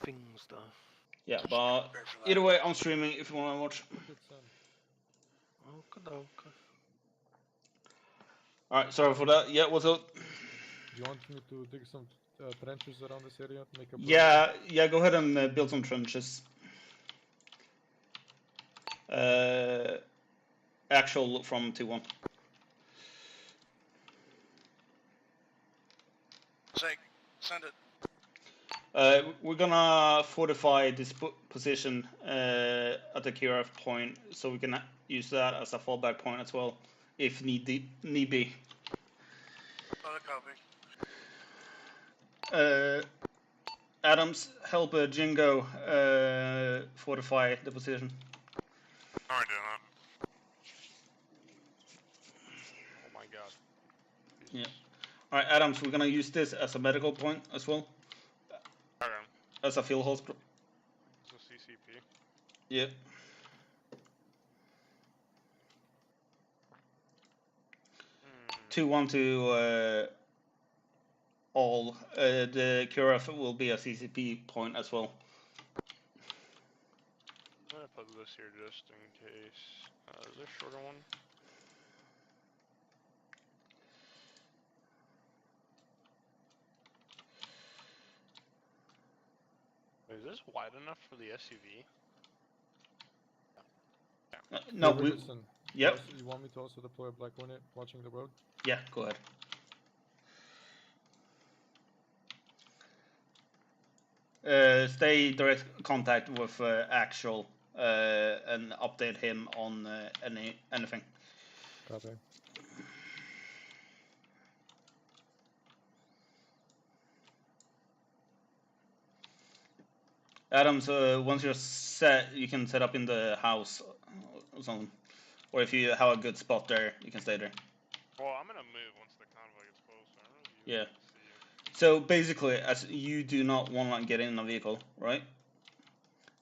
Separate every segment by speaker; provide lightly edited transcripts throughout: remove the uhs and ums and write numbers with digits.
Speaker 1: things though.
Speaker 2: Yeah, but either way, I'm streaming if you want to watch.
Speaker 1: Okay.
Speaker 2: Alright, sorry for that. Yeah, what's up?
Speaker 3: Do you want me to dig some trenches around this area to make a
Speaker 2: Yeah, go ahead and build some trenches. Actual from 2-1.
Speaker 4: Send it.
Speaker 2: We're gonna fortify this position at the QRF point, so we can use that as a fallback point as well, if need be.
Speaker 4: Not a copy.
Speaker 2: Adams, help Jingo fortify the position.
Speaker 4: Alright, doing that.
Speaker 1: Oh my god. Jesus.
Speaker 2: Yeah. Alright, Adams, we're gonna use this as a medical point as well.
Speaker 4: Okay.
Speaker 2: As a field hospital.
Speaker 1: It's a CCP.
Speaker 2: Yep.
Speaker 1: Hmm.
Speaker 2: 2-1 to all. The QRF will be a CCP point as well.
Speaker 1: I'm gonna put this here just in case. Is there a shorter one? Is this wide enough for the SUV?
Speaker 2: No,
Speaker 3: hey, Richardson,
Speaker 2: Yep.
Speaker 3: You want me to also deploy a Black Hornet watching the road?
Speaker 2: Yeah, go ahead. Stay direct contact with Actual and update him on anything.
Speaker 3: Copy.
Speaker 2: Adams, once you're set, you can set up in the house or something. Or if you have a good spot there, you can stay there.
Speaker 1: Well, I'm gonna move once the convoy gets close. So I don't really
Speaker 2: Yeah.
Speaker 1: see you.
Speaker 2: So basically, as you do not want to get in a vehicle, right?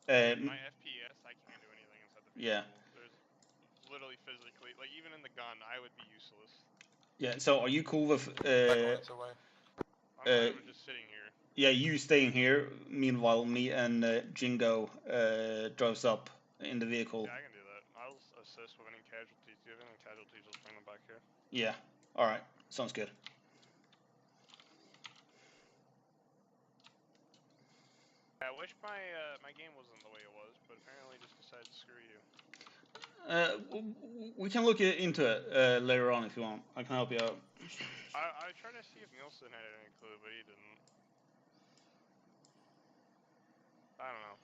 Speaker 1: My FPS, I can't do anything inside the vehicle.
Speaker 2: Yeah.
Speaker 1: There's literally physically, like even in the gun, I would be useless.
Speaker 2: Yeah. So are you cool with?
Speaker 1: I'm fine with just sitting here.
Speaker 2: Yeah, you staying here. Meanwhile, me and Jingo drives up in the vehicle.
Speaker 1: Yeah, I can do that. I'll assist with any casualties. Do you have any casualties? Just bring them back here.
Speaker 2: Yeah. All right. Sounds good.
Speaker 1: I wish my game wasn't the way it was, but apparently just decided to screw you.
Speaker 2: We can look into it later on if you want. I can help you out.
Speaker 1: I tried to see if Nielsen had any clue, but he didn't. I don't know.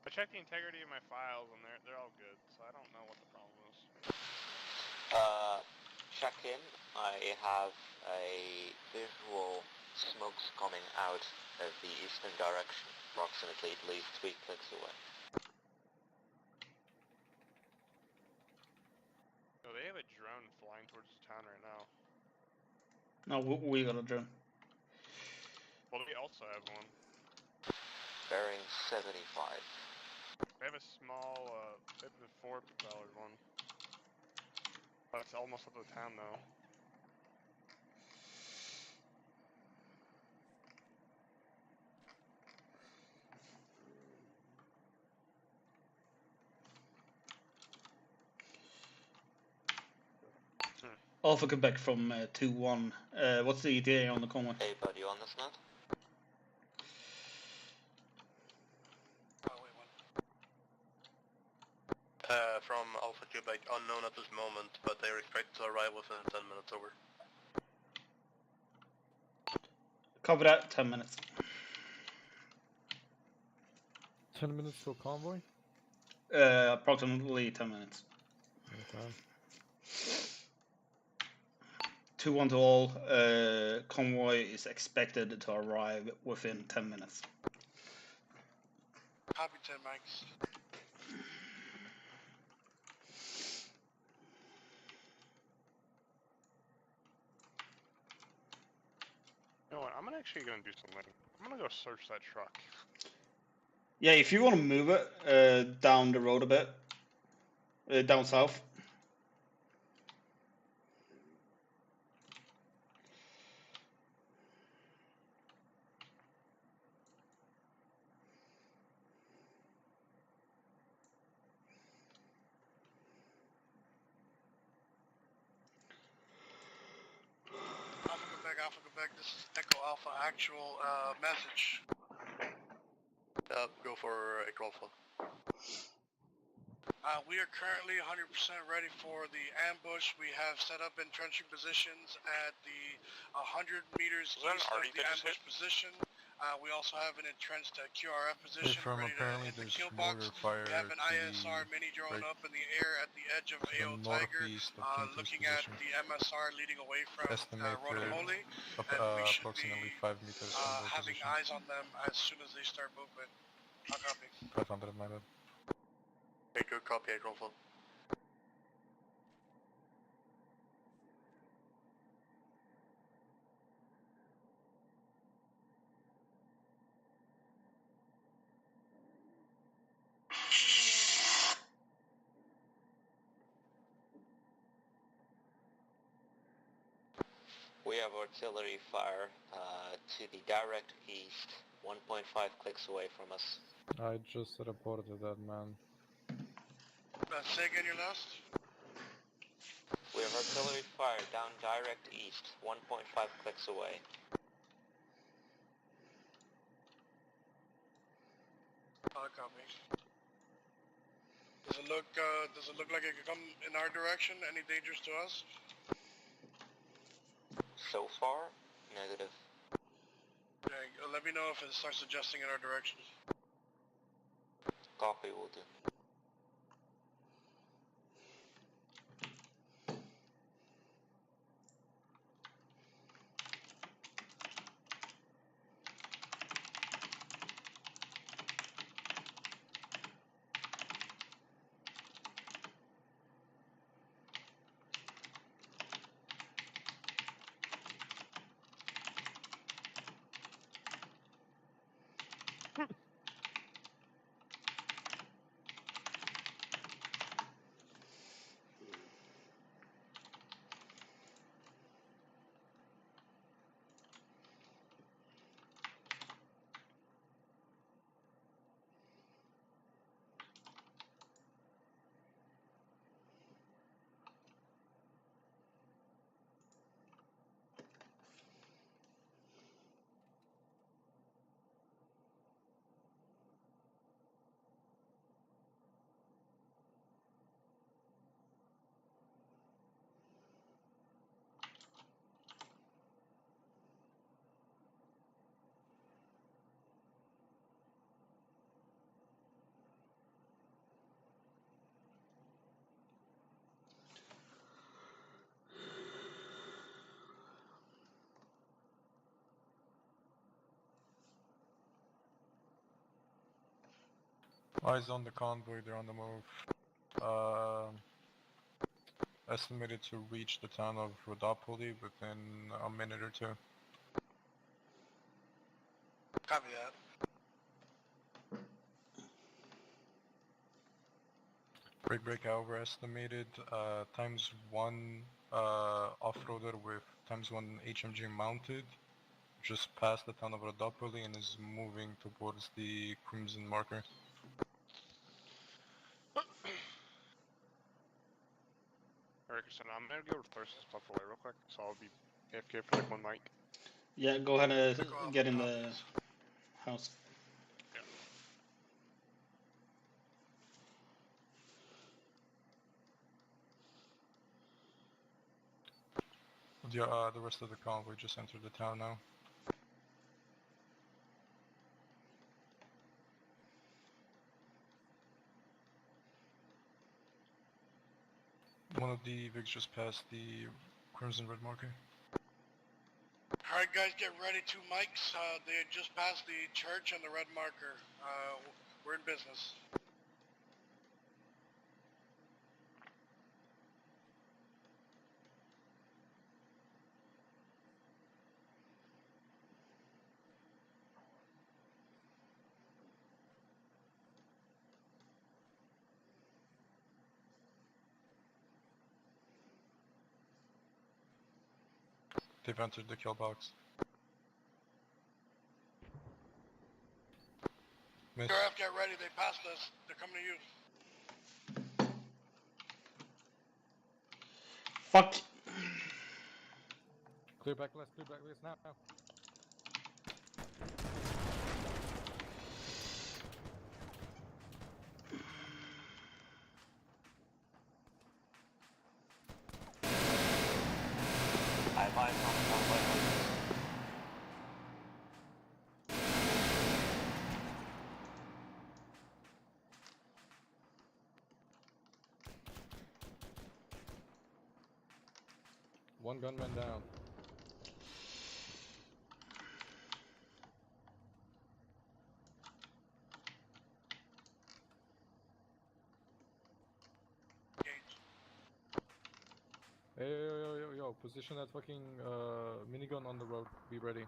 Speaker 1: I checked the integrity of my files, and they're all good, so I don't know what the problem is.
Speaker 5: Check in. I have a visual smokes coming out of the eastern direction, approximately at least 3 clicks away.
Speaker 1: Oh, they have a drone flying towards the town right now.
Speaker 2: No, we got a drone.
Speaker 1: Well, they also have one.
Speaker 5: Bearing 75.
Speaker 1: They have a small, they have the 4-propeller one. That's almost up the town, though.
Speaker 2: Alpha Quebec from 2-1. What's the ETA on the convoy?
Speaker 5: Hey, buddy, you on this net?
Speaker 4: From Alpha Quebec, unknown at this moment, but they are expected to arrive within 10 minutes over.
Speaker 2: Cover that, 10 minutes.
Speaker 3: 10 minutes to a convoy?
Speaker 2: Approximately 10 minutes.
Speaker 3: Okay.
Speaker 2: 2-1 to all. Convoy is expected to arrive within 10 minutes.
Speaker 4: Copy 10, Max.
Speaker 1: You know what? I'm actually gonna do something. I'm gonna go search that truck.
Speaker 2: Yeah, if you want to move it down the road a bit, down south.
Speaker 6: Alpha Quebec, this is Echo Alpha actual message.
Speaker 4: Go for Echo Alpha.
Speaker 6: We are currently 100% ready for the ambush. We have set up entrenching positions at the 100 meters
Speaker 4: Was that an
Speaker 6: east of
Speaker 4: arty
Speaker 6: the
Speaker 4: that just
Speaker 6: ambush
Speaker 4: hit?
Speaker 6: position. We also have an entrenched QRF position
Speaker 3: From
Speaker 6: ready to
Speaker 3: apparently
Speaker 6: hit the
Speaker 3: there's
Speaker 6: kill
Speaker 3: mortar
Speaker 6: box.
Speaker 3: fire
Speaker 6: We have an
Speaker 3: to
Speaker 6: ISR mini drone
Speaker 3: right
Speaker 6: up in the air at the edge of
Speaker 3: to the
Speaker 6: AO Tiger,
Speaker 3: northeast of Quinto's
Speaker 6: looking at
Speaker 3: position.
Speaker 6: the MSR leading away from
Speaker 3: Estimated
Speaker 6: Rotomoli, and we should
Speaker 3: approximately
Speaker 6: be
Speaker 3: 5 meters from their
Speaker 6: having
Speaker 3: position.
Speaker 6: eyes on them as soon as they start movement. How copy?
Speaker 3: 500, my bad.
Speaker 4: Okay, good copy, Echo Alpha.
Speaker 5: We have artillery fire to the direct east, 1.5 clicks away from us.
Speaker 3: I just reported that, man.
Speaker 6: Say again your last?
Speaker 5: We have artillery fire down direct east, 1.5 clicks away.
Speaker 6: Copy. Does it look like it could come in our direction? Any dangers to us?
Speaker 5: So far, negative.
Speaker 6: Okay, let me know if it starts adjusting in our direction.
Speaker 5: Copy, will do.
Speaker 3: Eyes on the convoy, they're on the move. Estimated to reach the town of Rodopoli within a minute or two.
Speaker 6: Copy that.
Speaker 3: Break overestimated, times 1 off-roader with times 1 HMG mounted, just past the town of Rodopoli and is moving towards the crimson marker.
Speaker 1: Alright, so I'm gonna go reverse this buffalo real quick, so I'll be AFK for like 1 mic.
Speaker 2: Yeah, go ahead and
Speaker 6: Echo Alpha
Speaker 2: get in the
Speaker 6: copies.
Speaker 2: house.
Speaker 3: The rest of the convoy just entered the town now. One of the Vics just passed the crimson red marker.
Speaker 6: Alright guys, get ready, 2 mics. They had just passed the church and the red marker. We're in business.
Speaker 3: They've entered the kill box. Miss.
Speaker 6: QRF, get ready, they passed us. They're coming to you.
Speaker 2: Fuck.
Speaker 3: Clear back left now.
Speaker 5: I have eyes on the convoy.
Speaker 3: One gunman down. Hey, yo, position that fucking minigun on the road. Be ready.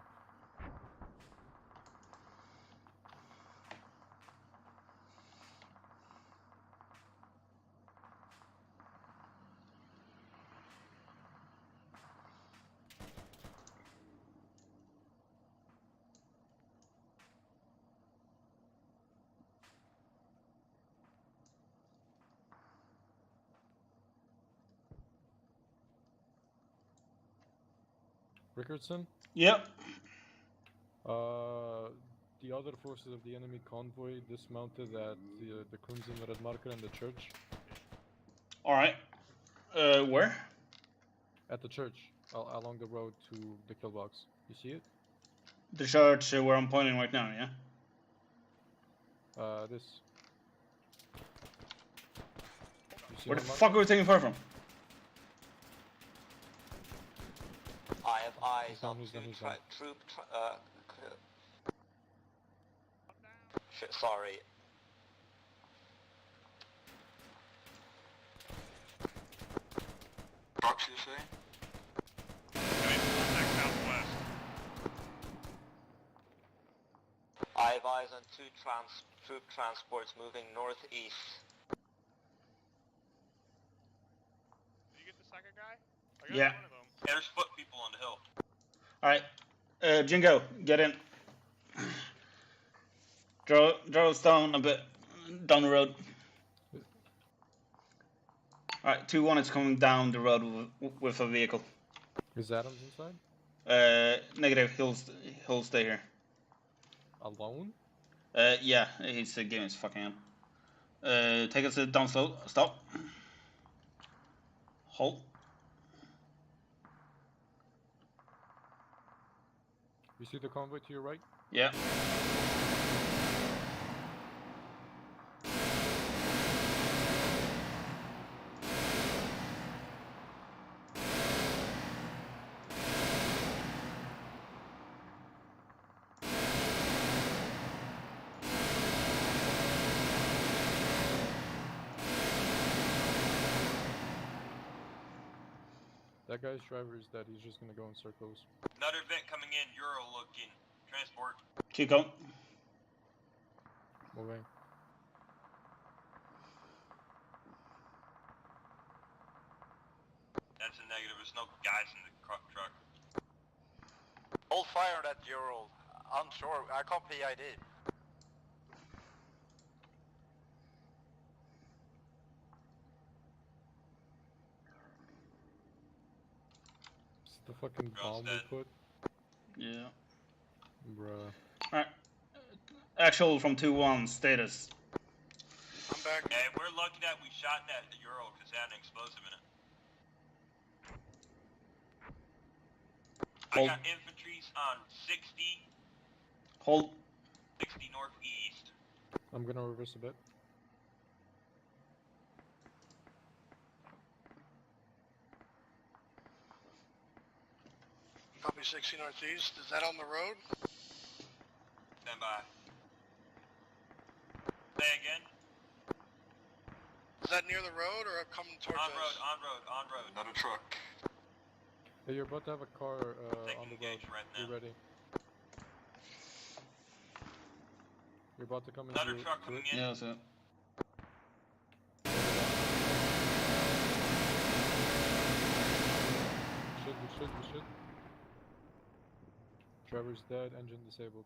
Speaker 3: Rickardson?
Speaker 2: Yep.
Speaker 3: The other forces of the enemy convoy dismounted at the Crimson Red Marker and the church.
Speaker 2: Alright. Where?
Speaker 3: At the church, along the road to the kill box. You see it?
Speaker 2: The church where I'm pointing right now, yeah?
Speaker 3: This. You see
Speaker 2: Where the
Speaker 3: my marker?
Speaker 2: fuck are we taking fire from?
Speaker 5: I have eyes
Speaker 3: He's down,
Speaker 5: on
Speaker 3: he's down,
Speaker 5: two
Speaker 3: he's down.
Speaker 5: Shit, sorry.
Speaker 4: Trucks, you say?
Speaker 1: Southwest.
Speaker 5: I have eyes on two troop transports moving northeast.
Speaker 1: Did you get the second guy? I got
Speaker 2: Yeah.
Speaker 1: one of them.
Speaker 4: Yeah, there's foot people on the hill.
Speaker 2: Alright. Jingo, get in. Draw us down a bit. Down the road. Alright, 2-1 is coming down the road with a vehicle.
Speaker 3: Is Adams inside?
Speaker 2: Negative, he'll stay here.
Speaker 3: Alone?
Speaker 2: Yeah, he's giving his fucking hand. Take us down slow. Stop. Halt.
Speaker 3: You see the convoy to your right?
Speaker 2: Yeah.
Speaker 3: That guy's driver is dead. He's just gonna go in circles.
Speaker 4: Another vet coming in, Euro looking. Transport.
Speaker 2: Chico.
Speaker 3: Moving.
Speaker 4: That's a negative, there's no guys in the truck.
Speaker 7: Hold fire on that Euro. Onshore, I can't PID.
Speaker 3: It's the fucking bomb we
Speaker 4: dead.
Speaker 3: put.
Speaker 2: Yeah.
Speaker 3: Bruh.
Speaker 2: Alright. Actual from 2-1, status.
Speaker 6: I'm back.
Speaker 4: And we're lucky that we shot that Euro because it had an explosive in it.
Speaker 2: Hold.
Speaker 4: I got infantries on 60
Speaker 2: Hold.
Speaker 4: northeast.
Speaker 3: I'm gonna reverse a bit.
Speaker 6: Copy 60 northeast. Is that on the road?
Speaker 4: Stand by. Say again.
Speaker 6: Is that near the road or coming towards
Speaker 4: On
Speaker 6: us?
Speaker 4: road. Another truck.
Speaker 3: Hey, you're about to have a car
Speaker 4: Taking
Speaker 3: on the road.
Speaker 4: engage right
Speaker 3: Be
Speaker 4: now.
Speaker 3: ready. You're about to come
Speaker 4: Another
Speaker 3: into
Speaker 4: truck coming in.
Speaker 2: Yeah, that's it.
Speaker 3: We should. Driver's dead, engine disabled.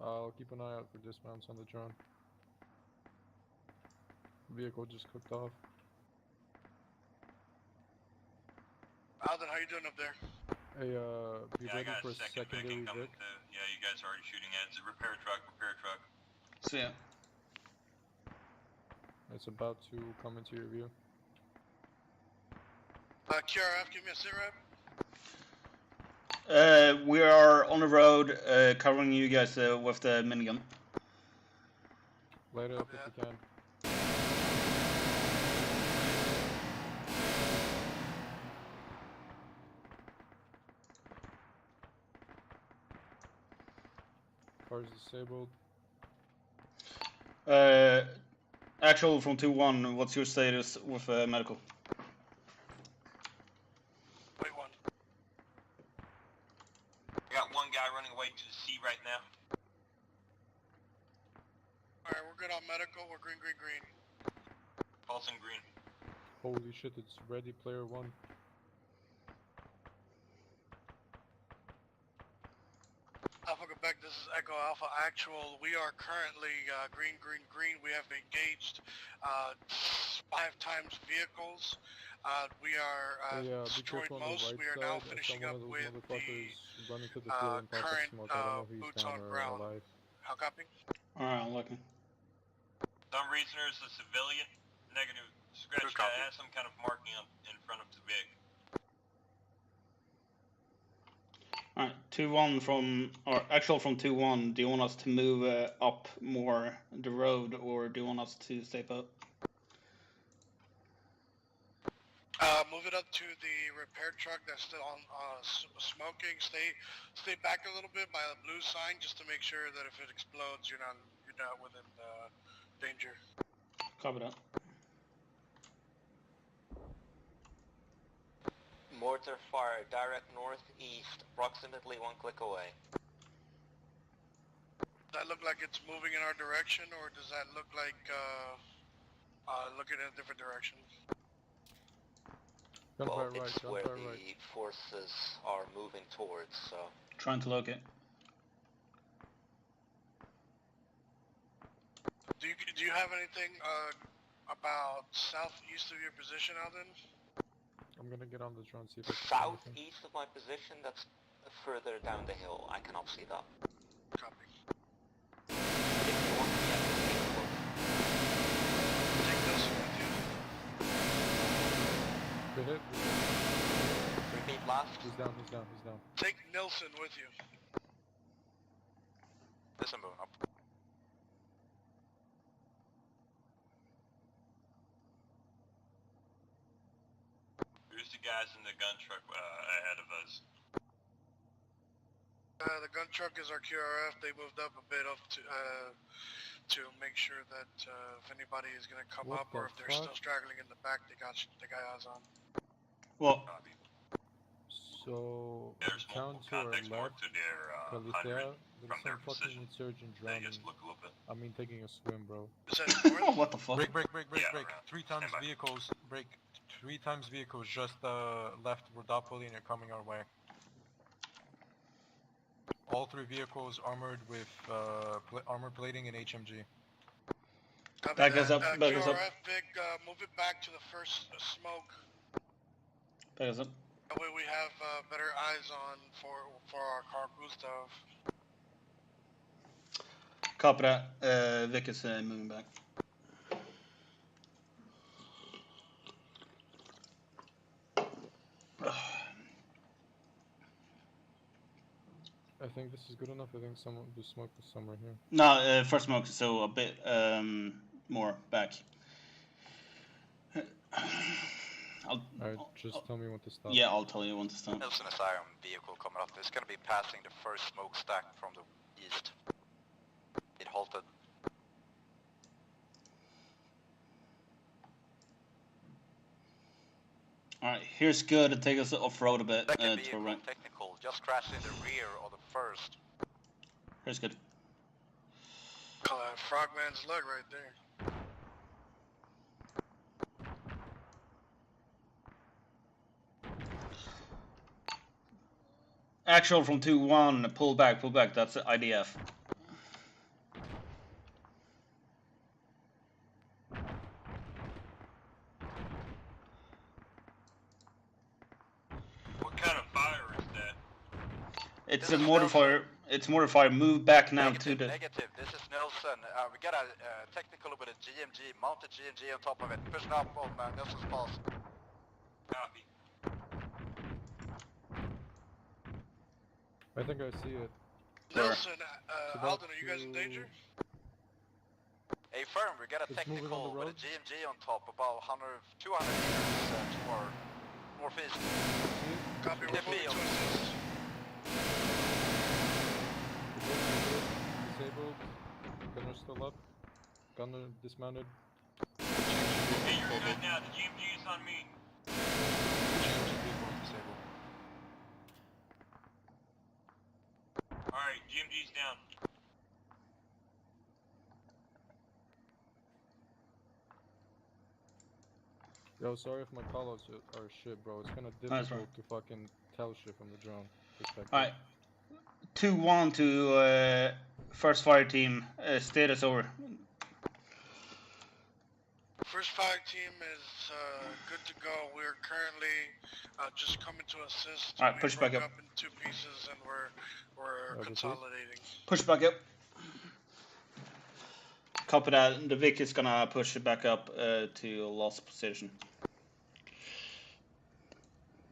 Speaker 3: I'll keep an eye out for dismounts on the drone. Vehicle just cooked off.
Speaker 6: you doing up there?
Speaker 3: Hey, be
Speaker 8: Yeah, I
Speaker 3: ready
Speaker 8: got
Speaker 3: for
Speaker 8: a
Speaker 3: a
Speaker 8: second
Speaker 3: secondary
Speaker 8: Viking coming
Speaker 3: Vic.
Speaker 8: through. Yeah, you guys are already shooting at it. It's a repair truck,
Speaker 2: So yeah.
Speaker 3: It's about to come into your view.
Speaker 6: QRF, give me a sit rep.
Speaker 2: We are on the road, covering you guys with the minigun.
Speaker 3: Light it up if you can. Car's disabled.
Speaker 2: Actual from 2-1, what's your status with medical?
Speaker 6: Wait one.
Speaker 8: I got one guy running away to the sea right now.
Speaker 6: Alright, we're good on medical. We're green, green, green.
Speaker 8: Pulsing green.
Speaker 3: Holy shit, it's Ready Player One.
Speaker 6: Alpha Quebec, this is Echo Alpha Actual. We are currently green, green, green. We have engaged 5 times vehicles. We are
Speaker 3: Be
Speaker 6: destroyed
Speaker 3: careful on the
Speaker 6: most.
Speaker 3: right
Speaker 6: We are
Speaker 3: side.
Speaker 6: now
Speaker 3: I saw
Speaker 6: finishing
Speaker 3: one
Speaker 6: up
Speaker 3: of those
Speaker 6: with the
Speaker 3: motherfuckers running to the field and popping
Speaker 6: current
Speaker 3: smoke. I don't know if he's
Speaker 6: boots
Speaker 3: down
Speaker 6: on
Speaker 3: or
Speaker 6: ground.
Speaker 3: alive.
Speaker 6: How copy?
Speaker 2: Alright, I'm looking.
Speaker 8: Some reason there's a civilian. Negative. Scratch
Speaker 7: Good copy.
Speaker 8: has some kind of marking in front of the Vic.
Speaker 2: Alright, 2-1 from, or actual from 2-1, do you want us to move up more the road, or do you want us to stay put?
Speaker 6: Move it up to the repair truck that's still on smoking. Stay back a little bit by the blue sign just to make sure that if it explodes, you're not within danger.
Speaker 2: Copy that.
Speaker 5: Mortar fire direct northeast, approximately 1 click away.
Speaker 6: Does that look like it's moving in our direction, or does that look like looking in a different direction?
Speaker 5: Well,
Speaker 3: Gunfire right,
Speaker 5: it's where
Speaker 3: gunfire
Speaker 5: the
Speaker 3: right.
Speaker 5: forces are moving towards, so...
Speaker 2: Trying to locate.
Speaker 6: Do you have anything about southeast of your position, Alden?
Speaker 3: I'm gonna get on the drone, see if I can see anything.
Speaker 5: Southeast of my position, that's further down the hill. I cannot see that.
Speaker 6: Copy.
Speaker 5: If you want me, I can take a look.
Speaker 6: Take this with you.
Speaker 3: Good hit.
Speaker 5: Repeat last.
Speaker 3: He's down, he's down, he's down.
Speaker 6: Take Nilsson with you.
Speaker 7: There's a moon up.
Speaker 8: Who's the guys in the gun truck ahead of us?
Speaker 6: The gun truck is our QRF. They moved up a bit up to make sure that if anybody is going to come
Speaker 3: What
Speaker 6: up or if
Speaker 3: the
Speaker 6: they're
Speaker 3: fuck?
Speaker 6: still straggling in the back, they got eyes on.
Speaker 2: Well,
Speaker 8: Copy.
Speaker 3: So,
Speaker 8: There's
Speaker 3: town
Speaker 8: multiple
Speaker 3: to our
Speaker 8: contacts more
Speaker 3: left,
Speaker 8: to their
Speaker 3: Kalitea,
Speaker 8: from
Speaker 3: there's
Speaker 8: their
Speaker 3: some fucking
Speaker 8: position.
Speaker 3: insurgent
Speaker 8: They
Speaker 3: drowning.
Speaker 8: just look a little bit.
Speaker 3: I mean, taking a swim, bro.
Speaker 6: Is that north?
Speaker 2: what the fuck?
Speaker 3: Break.
Speaker 8: Yeah, right.
Speaker 3: 3 times
Speaker 8: Stand by.
Speaker 3: vehicles, break. 3 times vehicles just left Rodopoli and are coming our way. All 3 vehicles armored with armor plating and HMG.
Speaker 6: Copy
Speaker 2: Back
Speaker 6: that.
Speaker 2: us up, back us up.
Speaker 6: QRF, Vic, move it back to the first smoke.
Speaker 2: Back us up.
Speaker 6: That way we have better eyes on for our Carl Gustav.
Speaker 2: Copy that. Vic is moving back.
Speaker 3: I think this is good enough. I think the smoke was somewhere here.
Speaker 2: No, first smoke, so a bit more back.
Speaker 3: Alright, just tell me when to stop.
Speaker 2: Yeah, I'll tell you when to stop.
Speaker 7: Nelson is Iron vehicle coming up. It's gonna be passing the first smokestack from the east. It halted.
Speaker 2: Alright, here's good to take us off-road a bit
Speaker 7: Second
Speaker 2: to
Speaker 7: vehicle,
Speaker 2: our right.
Speaker 7: technical, just crashed in the rear of the first.
Speaker 2: Here's good.
Speaker 6: Call that Frogman's leg right there.
Speaker 2: Actual from 2-1, pull back, that's IDF. It's
Speaker 7: This
Speaker 2: a
Speaker 7: is
Speaker 2: mortifier. It's mortifier. Move back now
Speaker 7: Negative,
Speaker 2: to the.
Speaker 7: negative. This is Nelson. We got a technical with a GMG, mounted GMG on top of it. Pushing up on Nelson's pass.
Speaker 8: Copy.
Speaker 3: I think I see it.
Speaker 6: Nelson,
Speaker 3: about
Speaker 6: Alden, are you guys in danger?
Speaker 7: Hey, firm, we got a
Speaker 3: It's moving on
Speaker 7: technical
Speaker 3: the
Speaker 7: with a
Speaker 3: road.
Speaker 7: GMG on top, about 200 meters to our northeast.
Speaker 6: Copy,
Speaker 7: In
Speaker 6: we're
Speaker 7: the
Speaker 6: moving to
Speaker 7: field.
Speaker 6: assist.
Speaker 3: Disabled. Gunner still up. Gunner dismounted.
Speaker 8: Hey, you're good now. The GMG is on me.
Speaker 3: GMG vehicle is disabled.
Speaker 8: Alright, GMG's down.
Speaker 3: Yo, sorry if my callouts are shit, bro. It's kind of
Speaker 2: That's
Speaker 3: difficult to fucking tell shit from the drone perspective.
Speaker 2: All right. 2-1 to first fire team. Status over.
Speaker 6: First fire team is good to go. We're currently just coming to assist.
Speaker 2: All right,
Speaker 6: We
Speaker 2: push back
Speaker 6: broke
Speaker 2: up.
Speaker 6: in 2 pieces and we're
Speaker 3: Overseas?
Speaker 6: consolidating.
Speaker 2: Push back up. Copy that. The Vic is gonna push it back up to lost position.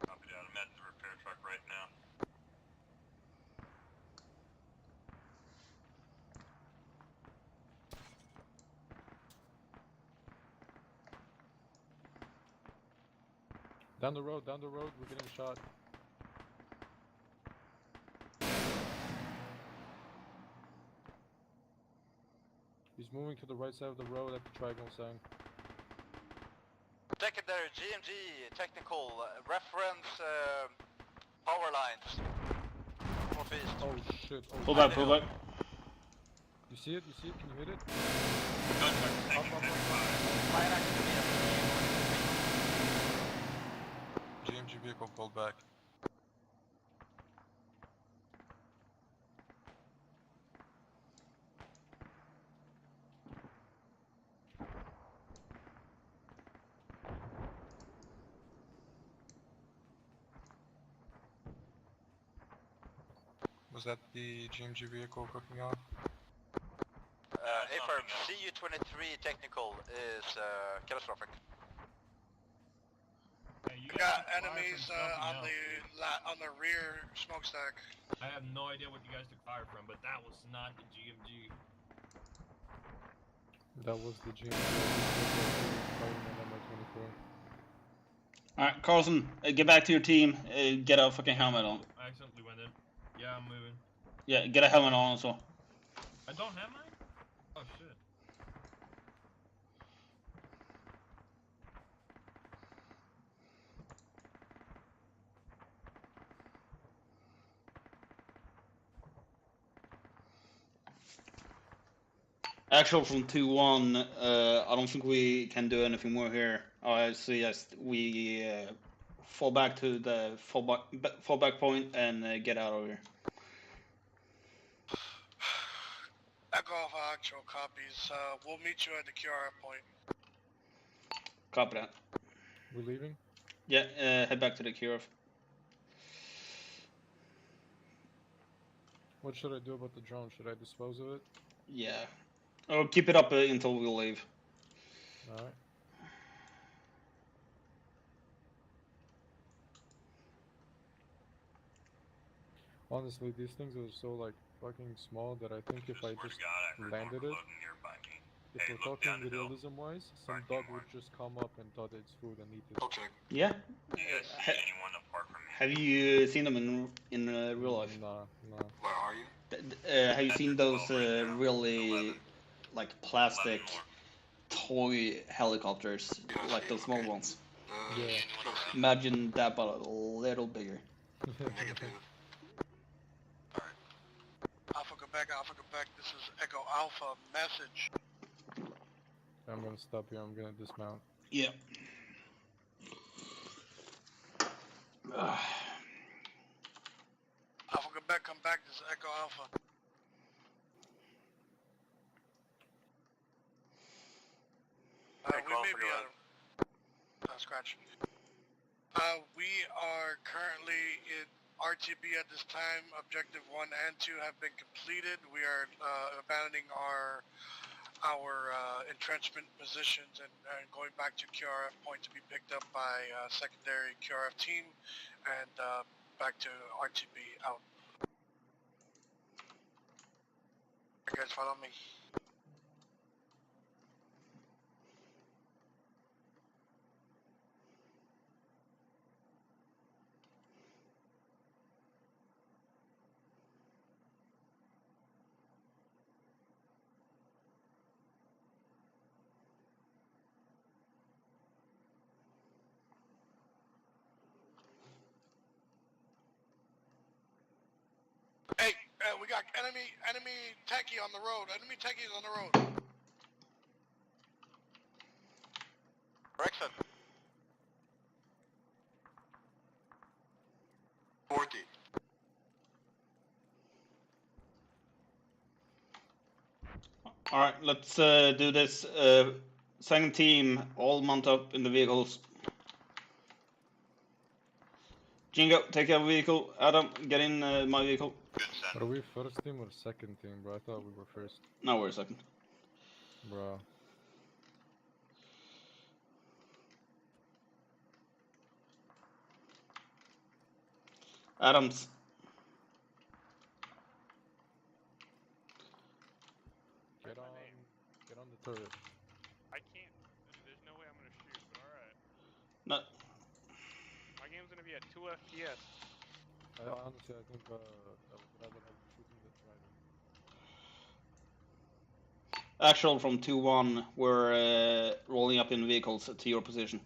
Speaker 8: Copy that. I'm at the repair truck right now.
Speaker 3: Down the road, we're getting shot. He's moving to the right side of the road at the triangle sign.
Speaker 7: Secondary GMG, technical, reference power lines. Northeast.
Speaker 3: Oh shit. Oh,
Speaker 2: Pull back, pull back.
Speaker 3: You see it? Can you hit it?
Speaker 8: Gun truck taking 75.
Speaker 7: Fire activity.
Speaker 3: GMG vehicle pulled back. Was that the GMG vehicle cooking off?
Speaker 7: A-firm, CU-23 technical is catastrophic.
Speaker 9: Hey, you
Speaker 6: We
Speaker 9: guys
Speaker 6: got
Speaker 9: took fire
Speaker 6: enemies
Speaker 9: from something
Speaker 6: on the rear smokestack.
Speaker 9: else. I have no idea what you guys took fire from, but that was not the GMG.
Speaker 3: That was the GMG fighting on MI-24.
Speaker 2: All right, Carlson, get back to your team. Get a fucking helmet on.
Speaker 9: I accidentally went in. Yeah, I'm moving.
Speaker 2: Yeah, get a helmet on as well.
Speaker 9: I don't have mine? Oh shit.
Speaker 2: Actual from 2-1, I don't think we can do anything more here. I suggest we fall back to the fallback point and get out of here.
Speaker 6: Echo Alpha actual copies. We'll meet you at the QRF point.
Speaker 2: Copy that.
Speaker 3: We're leaving?
Speaker 2: Yeah, head back to the QRF.
Speaker 3: What should I do about the drone? Should I dispose of it?
Speaker 2: Yeah. Or keep it up until we leave.
Speaker 3: Alright. Honestly, these things are so like fucking small that I think if I
Speaker 8: Swear to
Speaker 3: just
Speaker 8: God, I heard one
Speaker 3: landed it,
Speaker 8: reloading nearby me.
Speaker 3: if
Speaker 8: Hey,
Speaker 3: we're
Speaker 8: look
Speaker 3: talking
Speaker 8: down the hill.
Speaker 3: realism wise, some
Speaker 8: Parking
Speaker 3: dog
Speaker 8: lot.
Speaker 3: would just come up and dot its food and eat it.
Speaker 7: Okay.
Speaker 2: Yeah.
Speaker 8: Do you guys see anyone apart from me?
Speaker 2: Have you seen them in real life?
Speaker 3: Nah.
Speaker 7: Where are you?
Speaker 2: Have you seen those
Speaker 8: 12 right now.
Speaker 2: really
Speaker 8: 11.
Speaker 2: like
Speaker 8: 11
Speaker 2: plastic
Speaker 8: more.
Speaker 2: toy helicopters, like those small ones?
Speaker 3: Yeah.
Speaker 2: Imagine that, but a little bigger.
Speaker 7: Negative.
Speaker 6: Alpha Quebec, this is Echo Alpha, message.
Speaker 3: I'm gonna stop here, I'm gonna dismount.
Speaker 2: Yeah.
Speaker 6: Alpha Quebec, come back, this is Echo Alpha.
Speaker 4: Hey,
Speaker 6: We
Speaker 4: call
Speaker 6: may
Speaker 4: for
Speaker 6: be
Speaker 4: your
Speaker 6: out of... scratch. We are currently RTB at this time, objective 1 and 2 have been completed. We are abandoning our entrenchment positions and going back to QRF point to be picked up by secondary QRF team, and back to RTB out. You guys follow me? Hey, we got enemy techie on the road. Enemy techie's on the road.
Speaker 7: Correction.
Speaker 4: 40.
Speaker 2: All right, let's do this. Second team, all mount up in the vehicles. Jingo, take your vehicle. Adam, get in my vehicle.
Speaker 8: Good
Speaker 3: Are we first team or second team, bro? I thought we were first.
Speaker 2: No, we're second.
Speaker 3: Bro.
Speaker 2: Adams.
Speaker 3: Get on the turret.
Speaker 1: I can't. There's no way I'm gonna shoot, but alright.
Speaker 2: No.
Speaker 1: My game's gonna be at 2 FPS.
Speaker 3: Honestly, I think I would rather have you shooting than driving.
Speaker 2: Actual from 2-1, we're rolling up in vehicles to your position.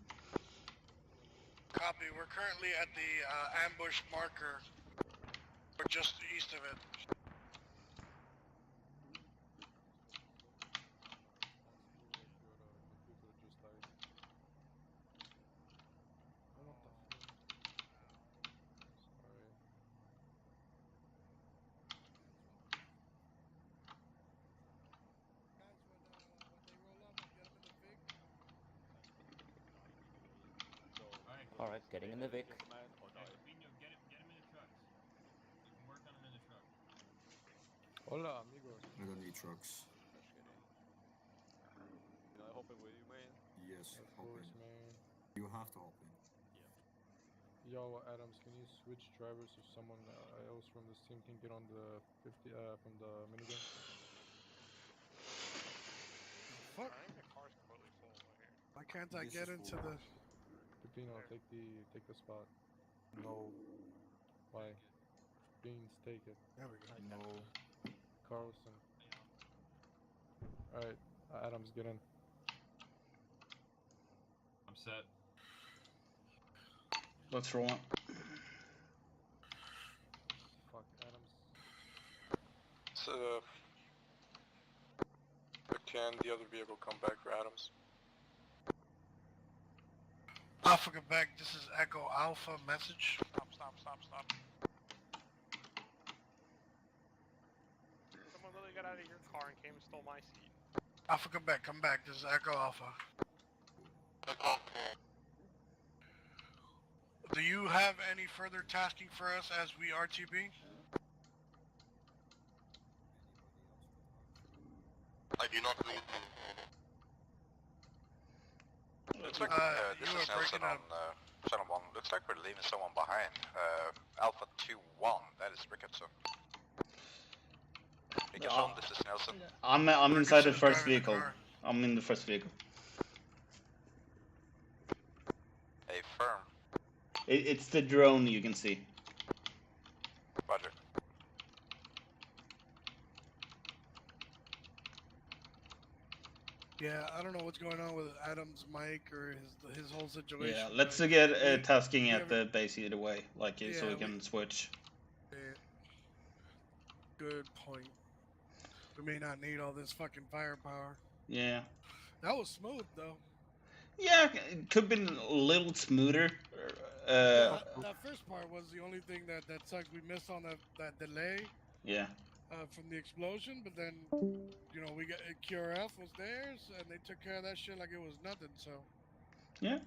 Speaker 6: Copy. We're currently at the ambush marker. We're just east of it.
Speaker 9: Alright,
Speaker 10: getting in the Vic.
Speaker 9: Vino, get him in the trucks. We can work on him in the truck.
Speaker 3: Hola, amigos.
Speaker 11: I don't need trucks.
Speaker 10: Can I hop in with you, man?
Speaker 11: Yes,
Speaker 3: Of
Speaker 11: hop
Speaker 3: course,
Speaker 11: in.
Speaker 3: man.
Speaker 11: You have to hop in.
Speaker 3: Yo, Adams, can you switch drivers so someone else from this team can get on the 50 from the minigun?
Speaker 6: Fuck.
Speaker 1: I think the car's completely full right here.
Speaker 6: Why can't I
Speaker 11: This
Speaker 6: get
Speaker 11: is
Speaker 6: into
Speaker 11: full.
Speaker 6: the...
Speaker 3: Pepino, take the spot.
Speaker 11: No,
Speaker 3: Why? Beans, take it.
Speaker 6: There we go.
Speaker 11: no.
Speaker 3: Carlson. Alright, Adams, get in.
Speaker 9: I'm set.
Speaker 2: Let's roll up.
Speaker 3: Fuck, Adams. So, can the other vehicle come back for Adams?
Speaker 6: Alpha Quebec, this is Echo Alpha message. Stop.
Speaker 1: Someone literally got out of your car and came and stole my seat.
Speaker 6: Alpha Quebec, come back. This is Echo Alpha. Do you have any further tasking for us as we RTB?
Speaker 4: I do not believe.
Speaker 7: Looks like this
Speaker 6: you
Speaker 7: is
Speaker 6: are breaking
Speaker 7: Nelson on
Speaker 6: up.
Speaker 7: Channel 1. Looks like we're leaving someone behind. Alpha 2-1, that is Ricketson. Ricketson, this is Nelson.
Speaker 2: I'm inside the
Speaker 6: Ricketson's
Speaker 2: first
Speaker 6: driving the
Speaker 2: vehicle.
Speaker 6: car.
Speaker 2: I'm in the first vehicle.
Speaker 7: A firm.
Speaker 2: It's the drone you can see.
Speaker 7: Roger.
Speaker 6: Yeah, I don't know what's going on with Adam's mic or his whole situation.
Speaker 2: Yeah, let's
Speaker 6: but
Speaker 2: get tasking
Speaker 6: we
Speaker 2: at
Speaker 6: haven't-
Speaker 2: the base either way, like so
Speaker 6: Yeah,
Speaker 2: we can switch.
Speaker 6: Good point. We may not need all this fucking firepower.
Speaker 2: Yeah.
Speaker 6: That was smooth though.
Speaker 2: Yeah, it could have been a little smoother.
Speaker 6: That first part was the only thing that sucked. We missed on that delay
Speaker 2: Yeah.
Speaker 6: from the explosion, but then we got QRF was theirs and they took care of that shit like it was nothing. So
Speaker 2: Yeah.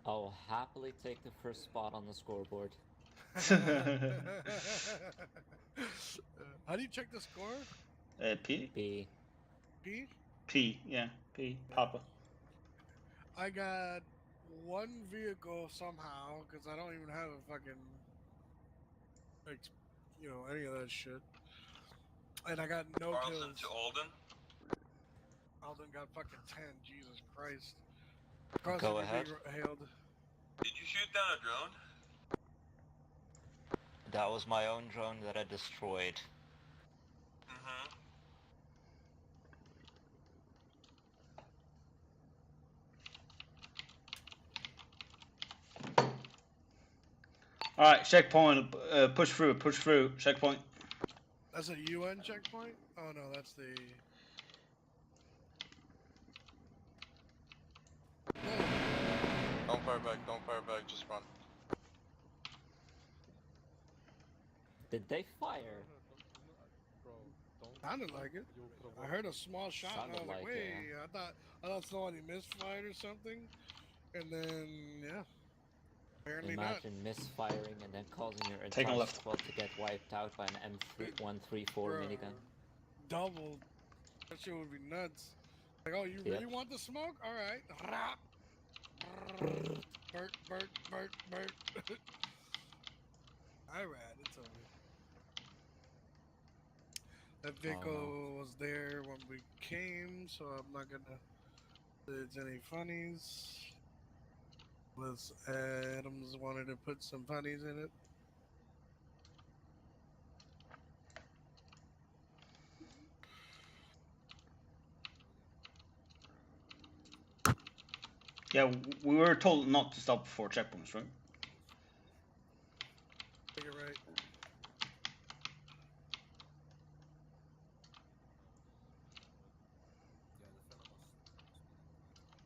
Speaker 10: I'll happily take the first spot on the scoreboard.
Speaker 6: How do you check the score?
Speaker 2: P?
Speaker 5: B.
Speaker 6: P?
Speaker 2: P, yeah. P. Papa.
Speaker 6: I got one vehicle somehow because I don't even have a fucking, any of that shit. And I got no
Speaker 8: Carlson
Speaker 6: kills.
Speaker 8: to Alden.
Speaker 6: Alden got fucking 10. Jesus Christ.
Speaker 5: Go
Speaker 6: Carlson, you're
Speaker 5: ahead.
Speaker 6: being hailed.
Speaker 8: Did you shoot down a drone?
Speaker 5: That was my own drone that I destroyed.
Speaker 8: Mm-hmm.
Speaker 2: Alright, checkpoint. Push through. Checkpoint.
Speaker 6: That's a UN checkpoint? Oh no, that's the...
Speaker 3: Don't fire back, just run.
Speaker 5: Did they fire?
Speaker 6: Sounded like it. I heard a small shot and I was like,
Speaker 5: Sounded like
Speaker 6: wait,
Speaker 5: it.
Speaker 6: I thought somebody misfired or something. And then, yeah. Apparently
Speaker 5: Imagine misfiring and then causing your
Speaker 2: Taking
Speaker 5: entire
Speaker 2: left.
Speaker 5: squad to get wiped out by an M134
Speaker 6: Bro.
Speaker 5: minigun.
Speaker 6: not. Double. That shit would be nuts. Like, oh, you
Speaker 5: Yep.
Speaker 6: really want the smoke? Alright. Bert. Alright, it's over. That vehicle was there when we came, so I'm not gonna say it's any funnies. Unless Adams wanted to put some funnies in it.
Speaker 2: Yeah, we were told not to stop before checkpoints, right?
Speaker 6: I think you're right.
Speaker 11: Yeah, the fella was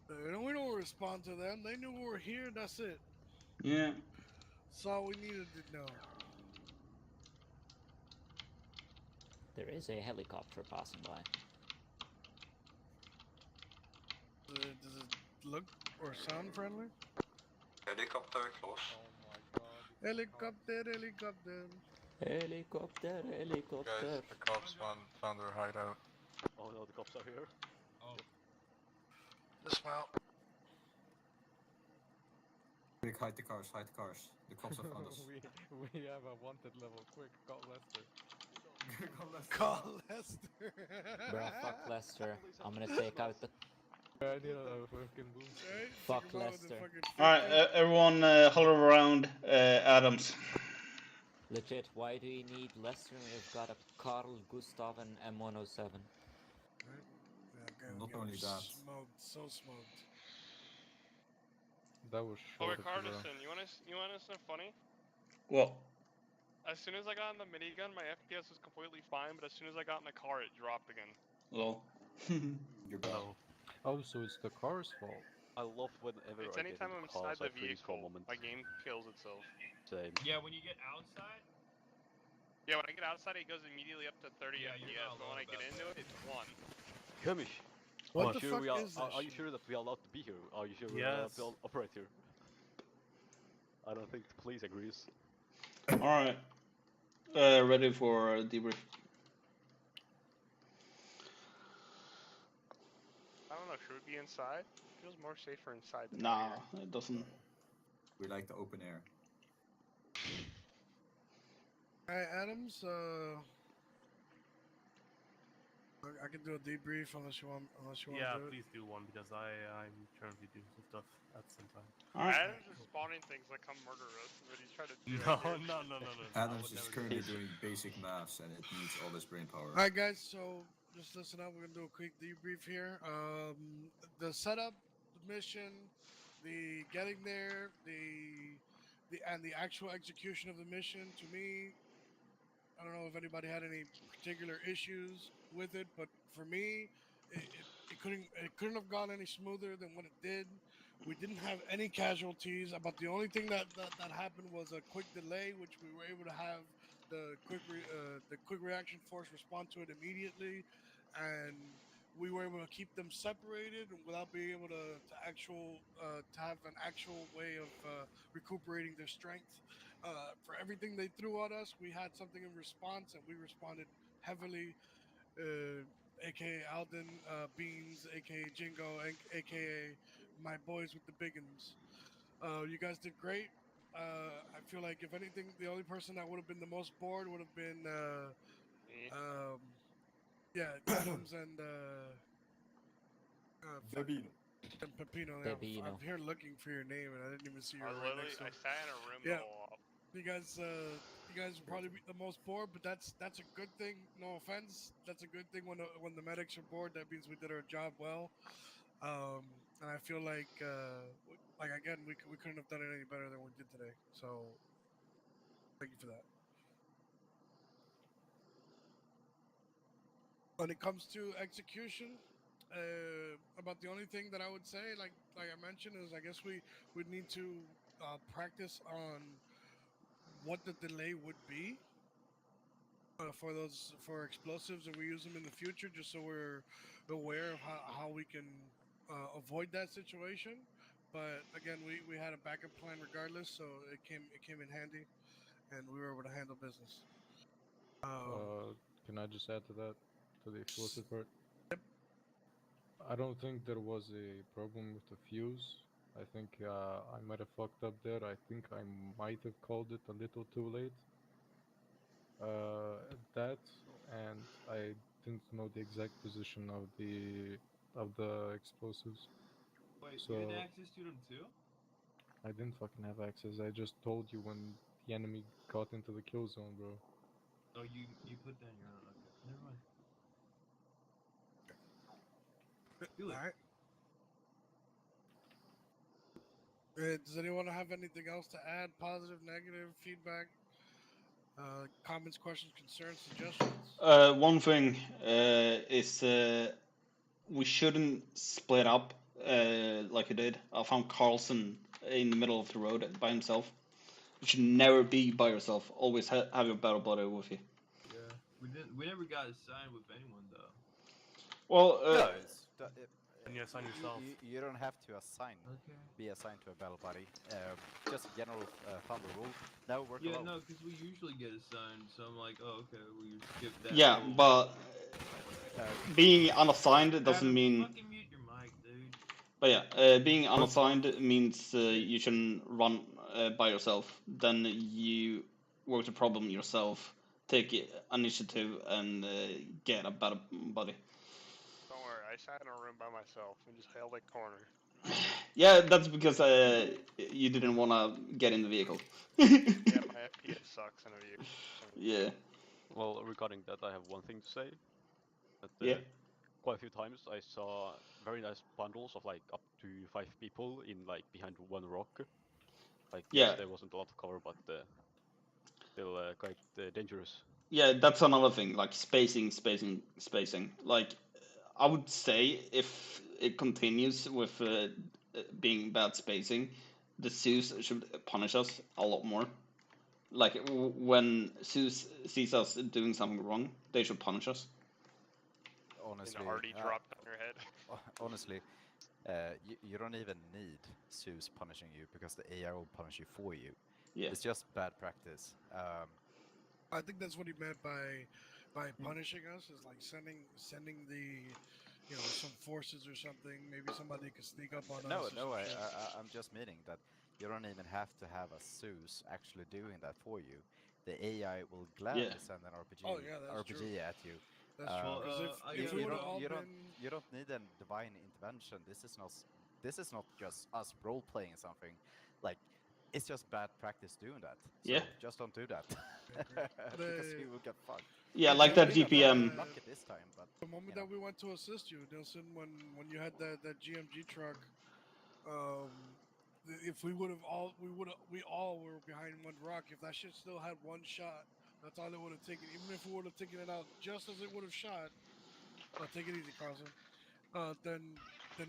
Speaker 11: speeding.
Speaker 6: We don't respond to them. They knew we were here. That's it.
Speaker 2: Yeah.
Speaker 6: That's all we needed to know.
Speaker 5: There is a helicopter passing by.
Speaker 6: Does it look or sound friendly?
Speaker 7: Helicopter close.
Speaker 6: Helicopter.
Speaker 5: Helicopter.
Speaker 3: Guys, the cops found their hideout.
Speaker 10: Oh no, the cops are here.
Speaker 9: Oh,
Speaker 6: Dismount.
Speaker 11: Quick, hide the cars. The cops have found us.
Speaker 9: we have a wanted level. Quick, call Lester.
Speaker 6: Call Lester.
Speaker 5: Bruh, fuck Lester. I'm gonna take out the...
Speaker 9: I need a fucking boom.
Speaker 6: Right?
Speaker 5: Fuck
Speaker 6: Take him out with the
Speaker 5: Lester.
Speaker 6: fucking
Speaker 2: Alright, everyone holler around Adams.
Speaker 5: Legit, why do you need Lester when you've got a Carl, Gustav and M107?
Speaker 6: Right? Yeah, okay,
Speaker 11: Not
Speaker 6: we
Speaker 11: only
Speaker 6: get
Speaker 11: that.
Speaker 6: Smoked, so smoked.
Speaker 3: That was
Speaker 1: Oh,
Speaker 3: short.
Speaker 1: Ricardison, you want to know funny?
Speaker 2: What?
Speaker 1: As soon as I got in the minigun, my FPS was completely fine, but as soon as I got in the car, it dropped again.
Speaker 2: Lol.
Speaker 11: You're bad.
Speaker 10: No.
Speaker 3: Oh, so it's the car's fault.
Speaker 10: I love whenever
Speaker 1: It's
Speaker 10: I get
Speaker 1: anytime
Speaker 10: into
Speaker 1: I'm
Speaker 10: cars,
Speaker 1: inside the
Speaker 10: I freeze for a
Speaker 1: vehicle,
Speaker 10: moment.
Speaker 1: my game kills itself.
Speaker 10: Same.
Speaker 9: Yeah, when you get outside.
Speaker 1: Yeah, when I get outside, it goes immediately up to 30
Speaker 9: Yeah, you're
Speaker 1: FPS,
Speaker 9: not
Speaker 1: but when I
Speaker 9: allowed
Speaker 1: get
Speaker 9: that.
Speaker 1: into it, it's 1.
Speaker 10: Hamish!
Speaker 6: What
Speaker 10: are
Speaker 6: the
Speaker 10: you
Speaker 6: fuck
Speaker 10: sure we are,
Speaker 6: is this
Speaker 10: are you
Speaker 6: shit?
Speaker 10: sure that we are allowed to be here? Are you sure we are allowed to operate here? I don't think the police agrees.
Speaker 2: Alright. Ready for debrief.
Speaker 1: I don't know, should we be inside? It feels more safer inside than
Speaker 2: Nah,
Speaker 1: out here.
Speaker 2: it doesn't.
Speaker 11: We like the open air.
Speaker 6: Alright, Adams, I can do a debrief unless you want to do it.
Speaker 9: Please do one because I'm currently doing some stuff at the same time.
Speaker 2: Alright.
Speaker 1: Adam's just spawning things that come murder us, but he's trying to do
Speaker 9: No.
Speaker 11: Adams is currently doing basic maths and it needs all this brain power.
Speaker 6: Alright guys, so just listen up, we're gonna do a quick debrief here. The setup, the mission, the getting there, and the actual execution of the mission, to me, I don't know if anybody had any particular issues with it, but for me, it couldn't have gone any smoother than what it did. We didn't have any casualties. About the only thing that happened was a quick delay, which we were able to have the quick reaction force respond to it immediately, and we were able to keep them separated without being able to have an actual way of recuperating their strength. For everything they threw at us, we had something in response, and we responded heavily. AKA Alden, Beans, AKA Jingo, AKA my boys with the biggins. You guys did great. I feel like if anything, the only person that would have been the most bored would have been, Adams and
Speaker 11: Babino.
Speaker 6: and Pepino.
Speaker 12: Babino.
Speaker 6: I'm here looking for your name, and I didn't even see you right next to
Speaker 1: I
Speaker 6: it.
Speaker 1: sat in a room
Speaker 6: Yeah.
Speaker 1: the whole off.
Speaker 6: You guys will probably be the most bored, but that's a good thing. No offense, that's a good thing. When the medics are bored, that means we did our job well. And I feel like again, we couldn't have done it any better than we did today. So thank you for that. When it comes to execution, about the only thing that I would say, like I mentioned, is I guess we would need to practice on what the delay would be for explosives, and we use them in the future, just so we're aware of how we can avoid that situation. But again, we had a backup plan regardless, so it came in handy, and we were able to handle business.
Speaker 3: Can I just add to that, to the explosive part? Yep. I don't think there was a problem with the fuse. I think I might have fucked up there. I think I might have called it a little too late. That, and I didn't know the exact position of the explosives.
Speaker 9: Wait,
Speaker 3: so
Speaker 9: you had access to them too?
Speaker 3: I didn't fucking have access. I just told you when the enemy got into the kill zone, bro.
Speaker 9: Oh, you put that in your own. Okay, never mind. Do it.
Speaker 6: All right. Does anyone have anything else to add? Positive, negative feedback, comments, questions, concerns, suggestions?
Speaker 2: One thing is we shouldn't split up like you did. I found Carlson in the middle of the road by himself. You should never be by yourself. Always have your battle buddy with you.
Speaker 9: Yeah, we never got assigned with anyone though.
Speaker 2: Well,
Speaker 13: no,
Speaker 3: and you assign yourself.
Speaker 13: You don't have to be assigned to a battle buddy. Just a general thunder rule. No, work alone.
Speaker 9: No, because we usually get assigned, so I'm like, oh, okay, we skip that.
Speaker 2: Yeah,
Speaker 9: rule.
Speaker 2: but being unassigned doesn't mean.
Speaker 9: Fucking mute your mic, dude.
Speaker 2: But yeah, being unassigned means you shouldn't run by yourself. Then you work the problem yourself, take initiative, and get a better buddy.
Speaker 1: Don't worry, I sat in a room by myself and just held a corner.
Speaker 2: Yeah, that's because you didn't want to get in the vehicle.
Speaker 1: Yeah, my FPS sucks in a vehicle.
Speaker 2: Yeah.
Speaker 10: Well, regarding that, I have one thing to say. That,
Speaker 2: yeah.
Speaker 10: Quite a few times I saw very nice bundles of like up to 5 people in like behind one rock. Like yes, there wasn't a lot of cover, but still quite dangerous.
Speaker 2: Yeah, that's another thing. Like spacing. Like I would say if it continues with being bad spacing, the Zeus should punish us a lot more. Like when Zeus sees us doing something wrong, they should punish us.
Speaker 13: Honestly,
Speaker 1: already dropped on your head.
Speaker 13: Honestly, you don't even need Zeus punishing you because the AI will punish you for you.
Speaker 2: Yeah.
Speaker 13: It's just bad practice.
Speaker 6: I think that's what he meant by punishing us, is like sending the some forces or something. Maybe somebody could sneak up on us.
Speaker 13: No, I'm just meaning that you don't even have to have a Zeus actually doing that for you. The AI will gladly send an RPG at you.
Speaker 6: That's true. If
Speaker 13: you don't need a divine intervention. This is not just us role playing something. Like, it's just bad practice doing that. So just don't do that. Because you will get fucked.
Speaker 2: Yeah, like that GPM.
Speaker 13: Lucky this time, but
Speaker 6: the moment that we went to assist you, Nilsson, when you had that GMG truck, if we all were behind one rock. If that shit still had one shot, that's all it would have taken. Even if we would have taken it out just as it would have shot, take it easy, Carlson. Then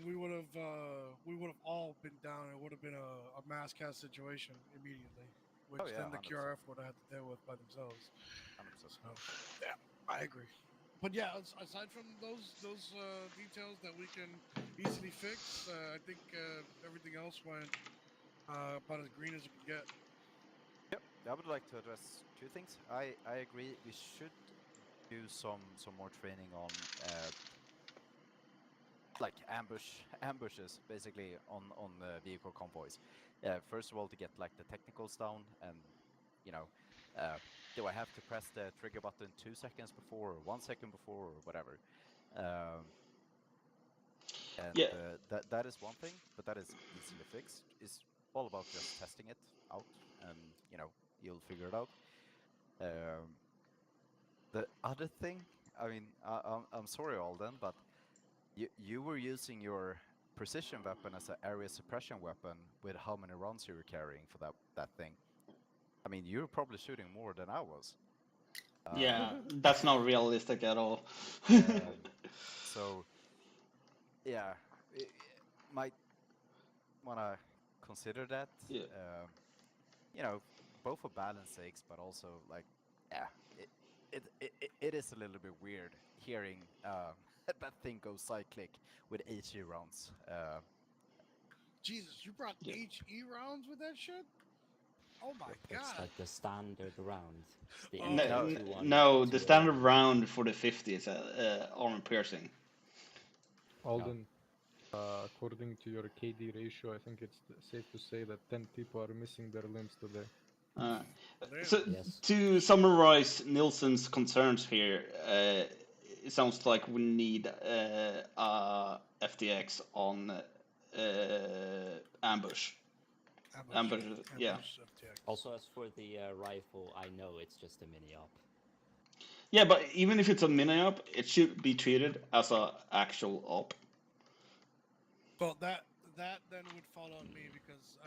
Speaker 6: we would have all been down. It would have been a mass cast situation immediately, which then the
Speaker 13: 100%.
Speaker 6: QRF would have had to deal with by themselves.
Speaker 13: 100%.
Speaker 6: Yeah, I agree. But yeah, aside from those details that we can easily fix, I think everything else went about as green as it could get.
Speaker 13: Yep. I would like to address two things. I agree we should do some more training on like ambushes basically on the vehicle convoys. First of all, to get like the technicals down, and you know, do I have to press the trigger button 2 seconds before or 1 second before or whatever? And
Speaker 2: Yeah.
Speaker 13: that is one thing, but that is easily fixed. It's all about just testing it out, and you know, you'll figure it out. The other thing, I mean, I'm sorry, Alden, but you were using your precision weapon as an area suppression weapon with how many rounds you were carrying for that thing. I mean, you were probably shooting more than I was.
Speaker 2: Yeah, that's not realistic at all.
Speaker 13: So, yeah, might wanna consider that.
Speaker 2: Yeah.
Speaker 13: You know, both for balance sakes, but also like, yeah, it is a little bit weird hearing that thing go cyclic with HE rounds.
Speaker 6: Jesus, you brought HE rounds with that shit? Oh my god.
Speaker 12: It's like the standard round. It's the
Speaker 2: No, the standard round for the 50 is armor piercing.
Speaker 3: Alden, according to your KD ratio, I think it's safe to say that 10 people are missing their limbs today.
Speaker 2: So to summarize Nilsson's concerns here, it sounds like we need FTX on ambush. Ambush, yeah.
Speaker 12: Also, as for the rifle, I know it's just a mini-op.
Speaker 2: Yeah, but even if it's a mini-op, it should be treated as an actual op.
Speaker 6: Well, that then would fall on me because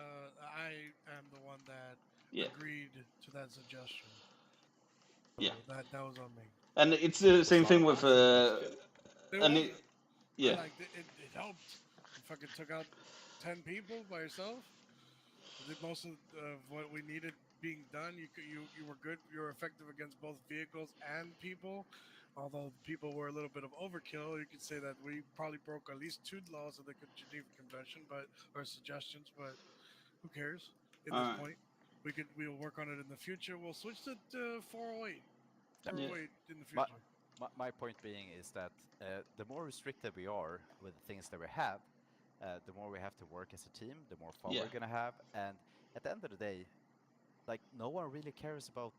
Speaker 6: I am the one that agreed to that suggestion. So
Speaker 2: Yeah.
Speaker 6: that was on me.
Speaker 2: And it's the same thing with
Speaker 6: yeah. I liked it. It helped. You fucking took out 10 people by yourself. Did most of what we needed being done. You were good. You were effective against both vehicles and people. Although people were a little bit of overkill, you could say that we probably broke at least 2 laws of the Geneva Convention, or suggestions. But who cares? At this point, we'll work on it in the future. We'll switch to 408. 408 in the future.
Speaker 13: My point being is that the more restricted we are with the things that we have, the more we have to work as a team, the more fun we're gonna have, and at the end of the day, like no one really cares about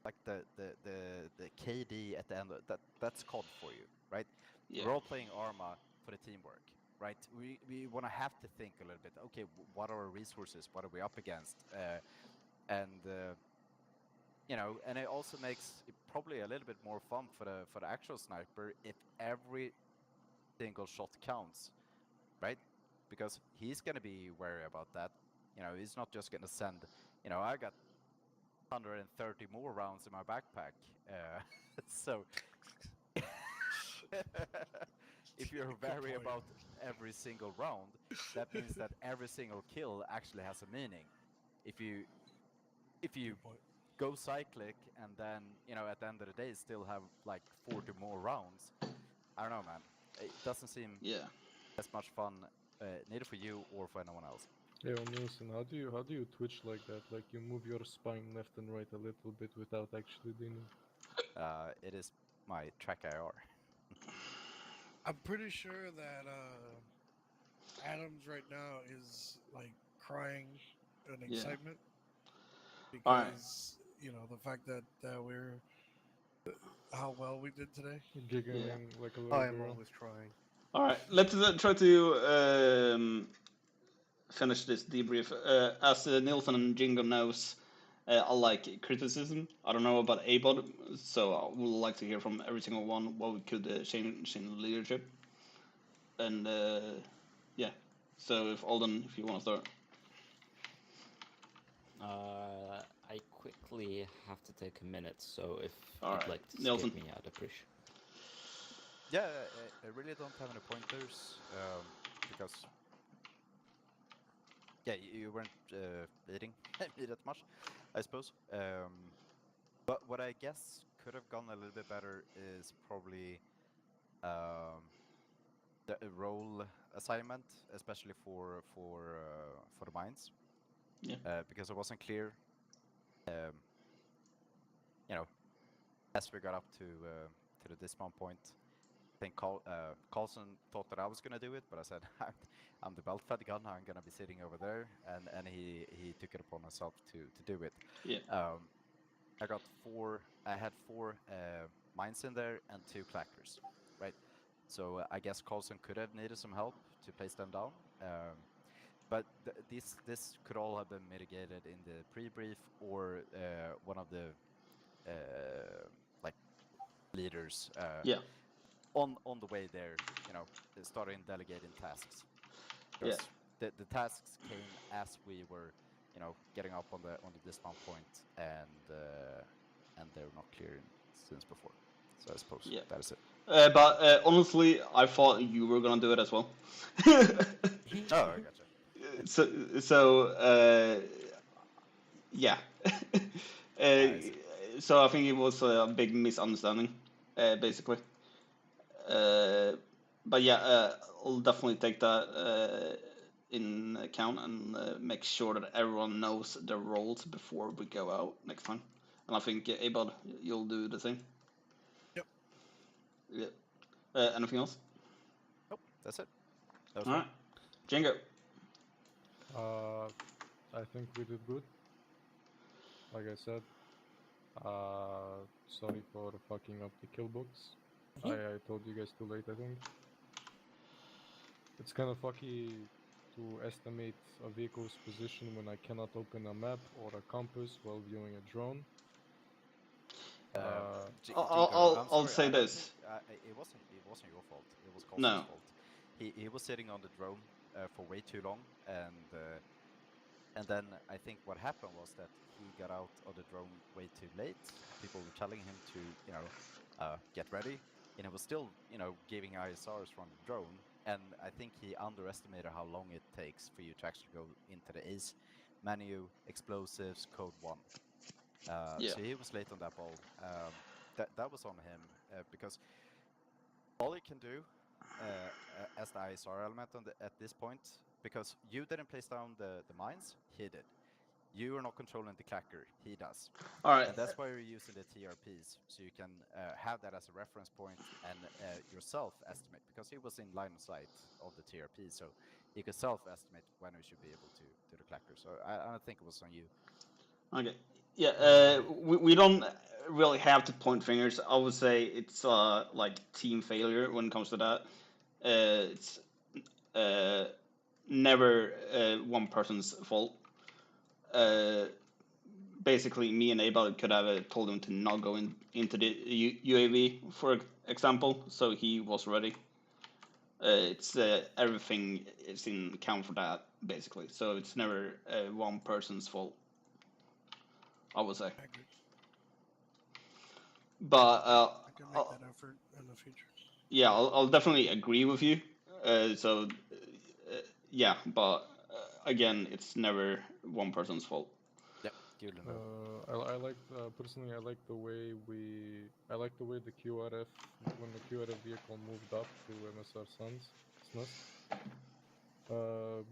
Speaker 13: like the KD at the end. That's COD for you, right?
Speaker 2: Yeah.
Speaker 13: We're all playing Arma for the teamwork, right? We want to have to think a little bit. Okay, what are our resources? What are we up against? You know, and it also makes it probably a little bit more fun for the actual sniper if every single shot counts, right? Because he's gonna be wary about that. You know, he's not just gonna send. You know, I got 130 more rounds in my backpack, so if you're wary about every single round, that means that every single kill actually has a meaning. If you go cyclic and then, you know, at the end of the day still have like 40 more rounds, I don't know, man. It doesn't seem as much fun neither for you or for anyone else.
Speaker 3: Hey, Nilsson, how do you twitch like that? Like you move your spine left and right a little bit without actually leaning?
Speaker 13: It is my track IR.
Speaker 6: I'm pretty sure that Adams right now is like crying in excitement because you know the fact that we're how well we did today.
Speaker 3: Giggling like a little girl.
Speaker 4: I am always trying.
Speaker 2: All right, let's try to finish this debrief. As Nilsson and Jingo knows, I like criticism. I don't know about ABOD, so I would like to hear from every single one what we could change in leadership. And yeah, so if Alden, if you want to start.
Speaker 12: I quickly have to take a minute, so if
Speaker 2: All
Speaker 12: you'd like to
Speaker 2: Nilsson.
Speaker 12: skip me, I'd appreciate.
Speaker 13: Yeah, I really don't have any pointers because you weren't leading me that much, I suppose. But what I guess could have gone a little bit better is probably the role assignment, especially for the mines.
Speaker 2: Yeah.
Speaker 13: Because it wasn't clear you know, as we got up to the dismount point, I think Carlson thought that I was gonna do it, but I said I'm the belt-fed gunner. I'm gonna be sitting over there, and he took it upon himself to do it.
Speaker 2: Yeah.
Speaker 13: I had four mines in there and 2 clackers, right? So I guess Carlson could have needed some help to place them down. But this could all have been mitigated in the pre-brief, or one of the like leaders
Speaker 2: Yeah.
Speaker 13: on the way there, you know, starting delegating tasks.
Speaker 2: Yeah.
Speaker 13: The tasks came as we were, you know, getting up on the dismount point, and they were not clear since before. So I suppose that is it.
Speaker 2: But honestly, I thought you were gonna do it as well.
Speaker 13: Oh, I gotcha.
Speaker 2: So yeah. So I think it was a big misunderstanding, basically. But yeah, I'll definitely take that in account and make sure that everyone knows their roles before we go out next time. And I think Abad, you'll do the same.
Speaker 6: Yep.
Speaker 2: Yeah. Anything else?
Speaker 13: Nope, that's it. That was
Speaker 2: all right. Django.
Speaker 3: I think we did good. Like I said, sorry for fucking up the kill books. I told you guys too late, I think. It's kind of fucky to estimate a vehicle's position when I cannot open a map or a compass while viewing a drone.
Speaker 2: I'll say this.
Speaker 13: It wasn't your fault. It was Colson's fault. He was sitting on the drone for way too long, and then I think what happened was that he got out of the drone way too late. People were telling him to, you know, get ready, and he was still, you know, giving ISRs from the drone. And I think he underestimated how long it takes for you to actually go into the ACE menu, explosives, code 1. So he was late on that ball. That was on him, because all he can do as the ISR element at this point, because you didn't place down the mines, he did. You are not controlling the clacker, he does.
Speaker 2: All right.
Speaker 13: And that's why we're using the TRPs, so you can have that as a reference point and yourself estimate, because he was in line of sight of the TRP, so he could self-estimate when we should be able to do the clacker. So I don't think it was on you.
Speaker 2: Okay. Yeah. We don't really have to point fingers. I would say it's like team failure when it comes to that. It's never one person's fault. Basically, me and Abel could have told him to not go into the UAV, for example, so he was ready. It's everything is in account for that, basically. So it's never one person's fault, I would say. But
Speaker 6: I can make that effort in the future.
Speaker 2: Yeah, I'll definitely agree with you. Yeah, but again, it's never one person's fault.
Speaker 13: Yep.
Speaker 3: I like personally. I like the way the QRF, when the QRF vehicle moved up to MSR SNUS.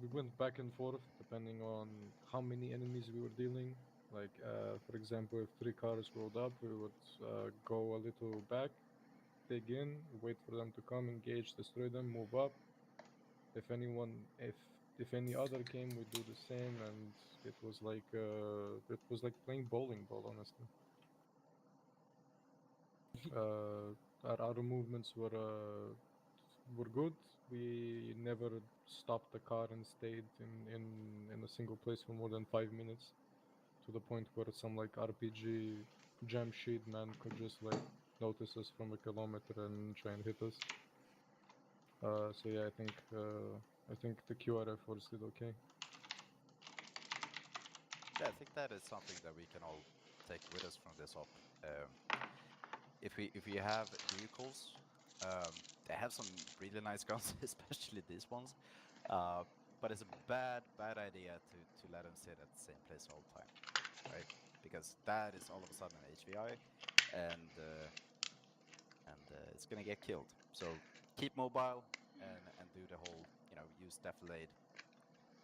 Speaker 3: We went back and forth depending on how many enemies we were dealing. Like, for example, if 3 cars rolled up, we would go a little back, dig in, wait for them to come, engage, destroy them, move up. If any other came, we do the same, and it was like playing bowling ball, honestly. Our movements were good. We never stopped the car and stayed in a single place for more than 5 minutes, to the point where some like RPG jam sheet man could just like notice us from a kilometer and try and hit us. So yeah, I think the QRF force did okay.
Speaker 13: Yeah, I think that is something that we can all take with us from this op. If we have vehicles, they have some really nice guns, especially these ones. But it's a bad idea to let them sit at the same place all the time, right? Because that is all of a sudden an HVI, and it's gonna get killed. So keep mobile and do the whole, you know, use defilade,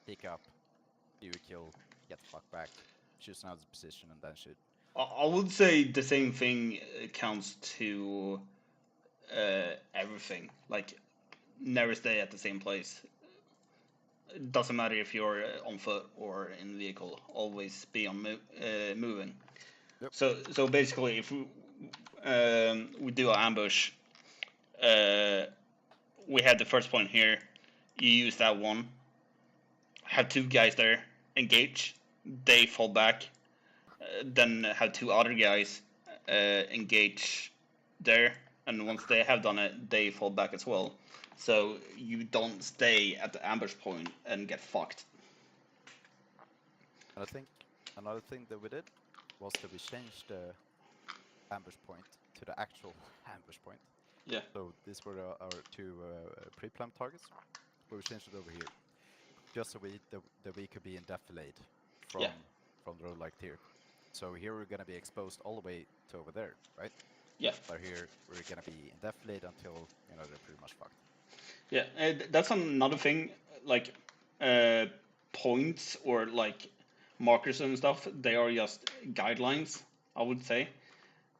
Speaker 13: pick up, do a kill, get the fuck back. choose another position and then shoot.
Speaker 2: I would say the same thing counts to everything. Like, never stay at the same place. It doesn't matter if you're on foot or in vehicle. Always be on moving.
Speaker 13: Yep.
Speaker 2: So basically, if we do an ambush, we had the first point here. You use that one. Have two guys there, engage. They fall back. Then have two other guys engage there, and once they have done it, they fall back as well. So you don't stay at the ambush point and get fucked.
Speaker 13: And I think another thing that we did was that we changed the ambush point to the actual ambush point.
Speaker 2: Yeah.
Speaker 13: So these were our two pre-planned targets, but we changed it over here, just so that we could be in defilade from the road like here. So here we're gonna be exposed all the way to over there, right?
Speaker 2: Yeah.
Speaker 13: But here we're gonna be in defilade until they're pretty much fucked.
Speaker 2: Yeah, that's another thing. Like points or like markers and stuff. They are just guidelines, I would say.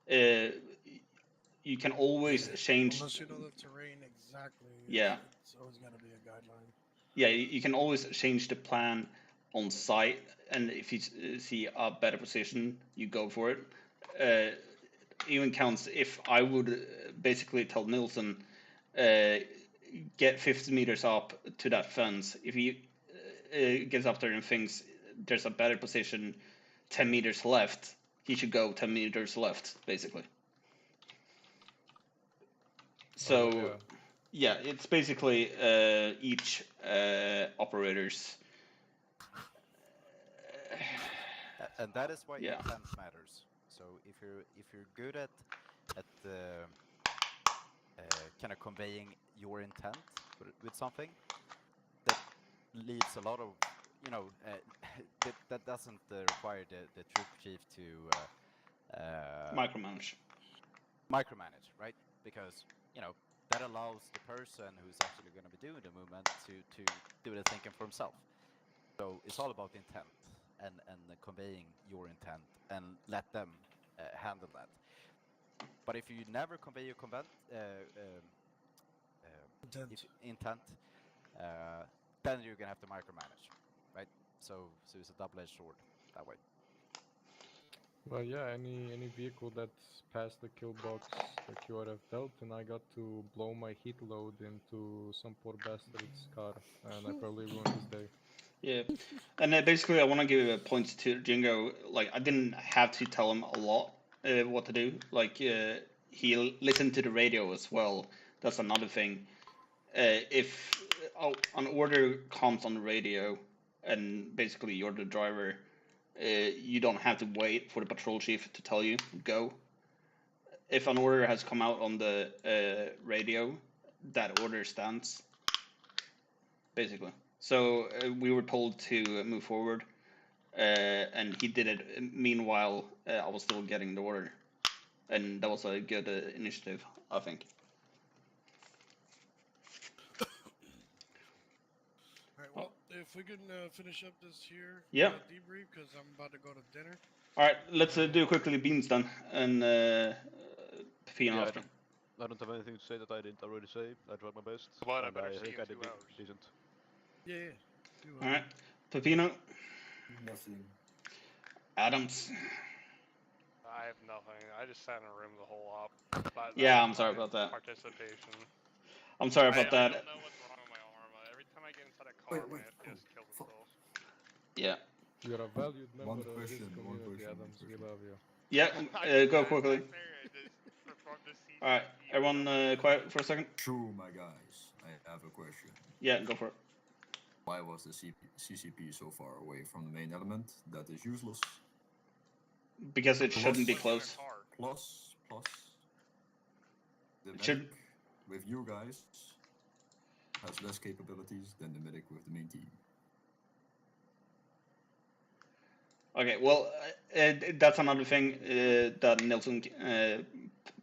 Speaker 2: You can always change.
Speaker 6: Unless you know the terrain exactly.
Speaker 2: Yeah.
Speaker 6: It's always gonna be a guideline.
Speaker 2: Yeah, you can always change the plan on site, and if you see a better position, you go for it. Even counts if I would basically tell Nilsson, get 50 meters up to that fence. If he gets up there and thinks there's a better position 10 meters left, he should go 10 meters left, basically. So, yeah, it's basically each operator's.
Speaker 13: And that is why intent matters. So if you're good at kind of conveying your intent with something, that leaves a lot of that doesn't require the troop chief to
Speaker 2: micromanage,
Speaker 13: right? Because that allows the person who's actually going to be doing the movement to do the thinking for himself. So it's all about intent and conveying your intent and let them handle that. But if you never convey your intent, then you're gonna have to micromanage, right? So it's a double-edged sword that way.
Speaker 3: Well, yeah, any vehicle that's past the kill box that you would have dealt, and I got to blow my heat load into some poor bastard's car, and I probably ruined his day.
Speaker 2: Yeah, and basically I want to give points to Jingo. Like, I didn't have to tell him a lot what to do. Like, he listened to the radio as well. That's another thing. If an order comes on the radio, and basically you're the driver, you don't have to wait for the patrol chief to tell you go. If an order has come out on the radio, that order stands, basically. So we were told to move forward, and he did it. Meanwhile, I was still getting the order, and that was a good initiative, I think.
Speaker 6: Alright, well, if we can finish up this here debrief, because I'm about to go to dinner.
Speaker 2: Alright, let's do quickly beans then, and Pepino after.
Speaker 10: I don't have anything to say that I didn't already say. I tried my best.
Speaker 1: But
Speaker 10: and I think I did decent.
Speaker 6: Yeah.
Speaker 2: Alright, Pepino.
Speaker 11: Nothing.
Speaker 2: Adams.
Speaker 1: I have nothing. I just sat in a room the whole op.
Speaker 2: Yeah, I'm sorry about that.
Speaker 1: Participation.
Speaker 2: I'm sorry about that.
Speaker 1: I don't know what's wrong with my Arma. Every time I get inside a car, my FPS kills itself.
Speaker 2: Yeah.
Speaker 3: You're a valued member of this community, Adams. We love you.
Speaker 2: Yeah, go quickly. Alright, everyone quiet for a second.
Speaker 11: True, my guys. I have a question.
Speaker 2: Yeah, go for it.
Speaker 11: Why was the CCP so far away from the main element? That is useless.
Speaker 2: Because it shouldn't be close.
Speaker 11: Plus, the medic with you guys has less capabilities than the medic with the main team.
Speaker 2: Okay, well, that's another thing that Nilsson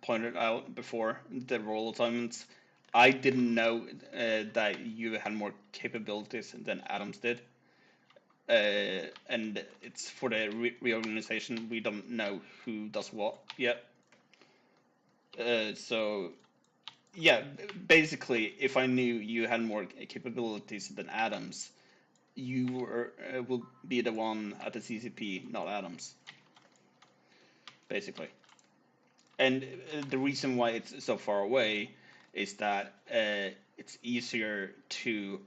Speaker 2: pointed out before, the role assignments. I didn't know that you had more capabilities than Adams did. and it's for the reorganization. We don't know who does what yet. So, yeah, basically, if I knew you had more capabilities than Adams, you will be the one at the CCP, not Adams. Basically. And the reason why it's so far away is that it's easier to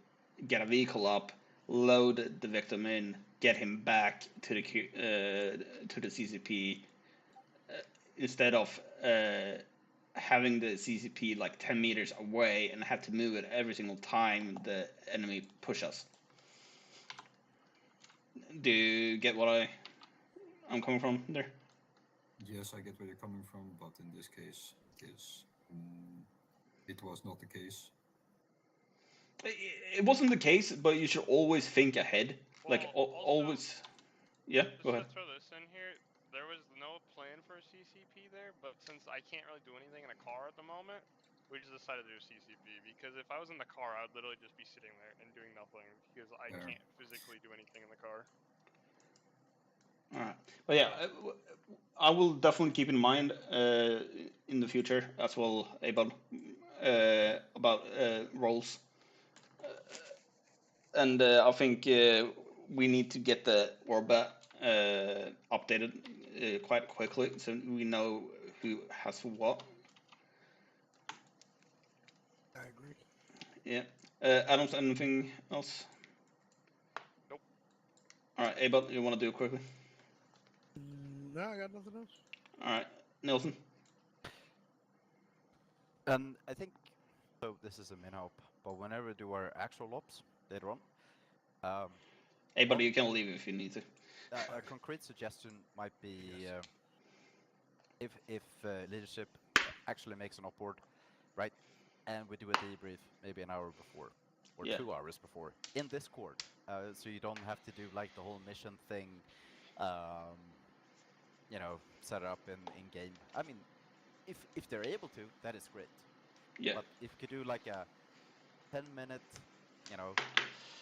Speaker 2: get a vehicle up, load the victim in, get him back to the CCP, instead of having the CCP like 10 meters away and have to move it every single time the enemy push us. Do you get what I'm coming from there?
Speaker 11: Yes, I get where you're coming from, but in this case, it was not the case.
Speaker 2: It wasn't the case, but you should always think ahead.
Speaker 1: Well,
Speaker 2: like always. Yeah, go ahead.
Speaker 1: Just to throw this in here, there was no plan for a CCP there, but since I can't really do anything in a car at the moment, we just decided to do CCP, because if I was in the car, I would literally just be sitting there and doing nothing, because I can't physically do anything in the car.
Speaker 2: Alright. But yeah, I will definitely keep in mind in the future as well about roles. And I think we need to get the Orba updated quite quickly, so we know who has what.
Speaker 6: I agree.
Speaker 2: Yeah. Adams, anything else?
Speaker 1: Nope.
Speaker 2: Alright, Abel, you want to do it quickly?
Speaker 6: No, I got nothing else.
Speaker 2: Alright, Nelson?
Speaker 13: I think, so this is a min-op, but whenever we do our actual ops later on...
Speaker 2: hey, buddy, you can leave if you need to.
Speaker 13: A concrete suggestion might be if leadership actually makes an upward, right, and we do a debrief maybe an hour before or 2 hours before in Discord, so you don't have to do like the whole mission thing, you know, set it up in game. I mean, if they're able to, that is great.
Speaker 2: Yeah.
Speaker 13: But if you could do like a 10-minute, you know,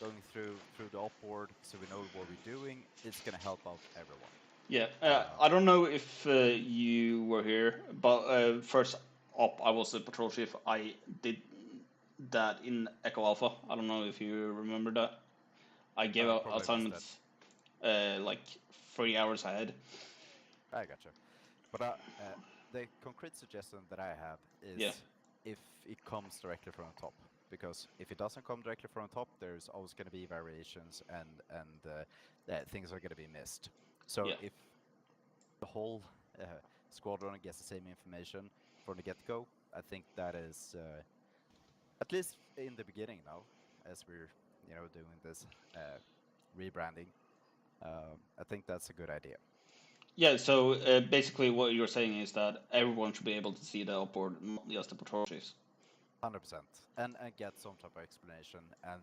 Speaker 13: going through the op board so we know what we're doing, it's gonna help out everyone.
Speaker 2: Yeah, I don't know if you were here, but first op I was a patrol chief. I did that in Echo Alpha. I don't know if you remember that. I gave out assignments like 3 hours ahead.
Speaker 13: I gotcha. But the concrete suggestion that I have is if it comes directly from the top. Because if it doesn't come directly from the top, there's always going to be variations and things are going to be missed. So if the whole squadron gets the same information from the get-go, I think that is, at least in the beginning now, as we're doing this rebranding, I think that's a good idea.
Speaker 2: Yeah, so basically what you're saying is that everyone should be able to see the op board, not just the patrol chiefs.
Speaker 13: 100%, and get some type of explanation and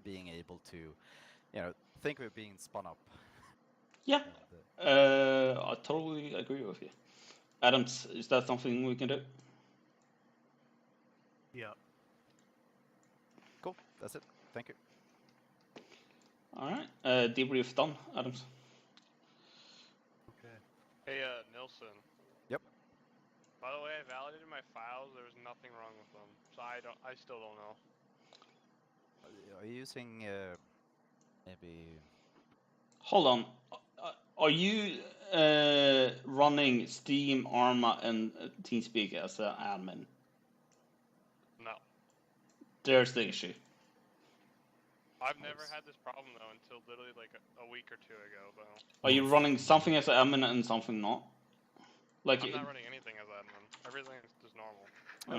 Speaker 13: being able to, think we're being spun up.
Speaker 2: Yeah, I totally agree with you. Adams, is that something we can do?
Speaker 6: Yeah.
Speaker 13: Cool, that's it. Thank you.
Speaker 2: Alright, debrief done, Adams.
Speaker 6: Okay.
Speaker 1: Hey, Nilsson.
Speaker 13: Yep.
Speaker 1: By the way, I validated my files. There was nothing wrong with them, so I still don't know.
Speaker 13: Are you using maybe?
Speaker 2: Hold on. Are you running Steam, Arma, and TeamSpeak as an admin?
Speaker 1: No.
Speaker 2: There's the issue.
Speaker 1: I've never had this problem though until literally like a week or two ago though.
Speaker 2: Are you running something as an admin and something not? Like
Speaker 1: I'm not running anything as admin. Everything is just normal.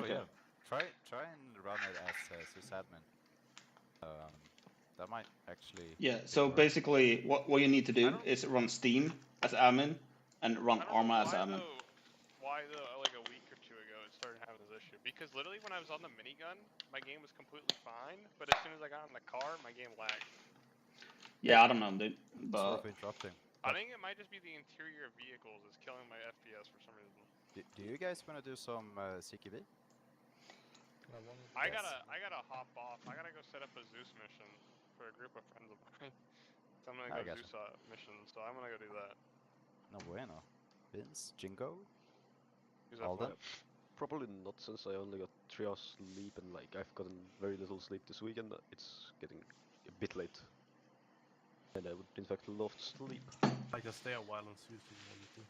Speaker 2: Okay.
Speaker 13: Yeah. Try and run it as sysadmin. That might actually.
Speaker 2: Yeah. So basically, what you need to do is run Steam as admin and run Arma as admin.
Speaker 1: Why though? Like a week or two ago, it started having this issue. Because literally, when I was on the minigun, my game was completely fine. But as soon as I got in the car, my game lagged.
Speaker 2: Yeah, I don't know, dude. But
Speaker 13: sorry for interrupting.
Speaker 1: I think it might just be the interior of vehicles is killing my FPS for some reason.
Speaker 13: Do you guys want to do some CQB?
Speaker 1: I gotta hop off. I gotta go set up a Zeus mission for a group of friends of mine. So I'm gonna go do some mission, so I'm gonna go do that.
Speaker 13: No bueno. Vince, Jingo,
Speaker 1: Who's that
Speaker 13: Alden.
Speaker 10: Probably not, since I only got 3 hours sleep and like I've gotten very little sleep this weekend. It's getting a bit late, and I would in fact love to sleep.
Speaker 14: I can stay a while on Tuesday if you want me to.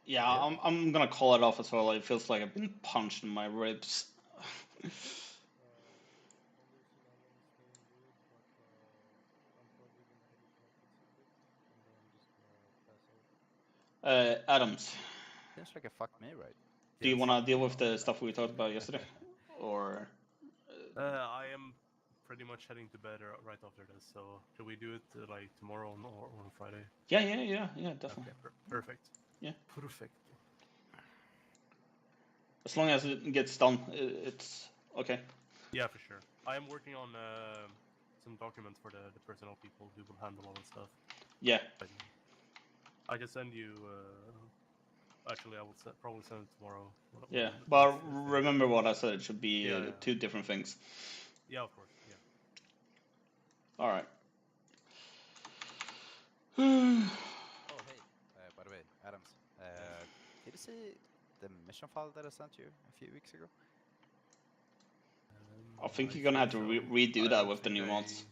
Speaker 2: Yeah, I'm gonna call it off as well. It feels like I've been punched in my ribs. Adams.
Speaker 13: Seems like a fuck me, right?
Speaker 2: Do you want to deal with the stuff we talked about yesterday, or?
Speaker 14: I am pretty much heading to bed right after this. So should we do it like tomorrow or on Friday?
Speaker 2: Yeah, definitely.
Speaker 14: Okay, perfect.
Speaker 2: Yeah.
Speaker 14: Perfect.
Speaker 2: As long as it gets done, it's okay.
Speaker 14: Yeah, for sure. I am working on some documents for the personnel people who will handle all the stuff.
Speaker 2: Yeah.
Speaker 14: I can send you. Actually, I will probably send it tomorrow.
Speaker 2: Yeah, but remember what I said. It should be 2 different things.
Speaker 14: Yeah, of course. Yeah.
Speaker 2: All right.
Speaker 13: Oh, hey. By the way, Adams. Did you see the mission file that I sent you a few weeks ago?
Speaker 2: I think you're gonna have to redo that with the new mods.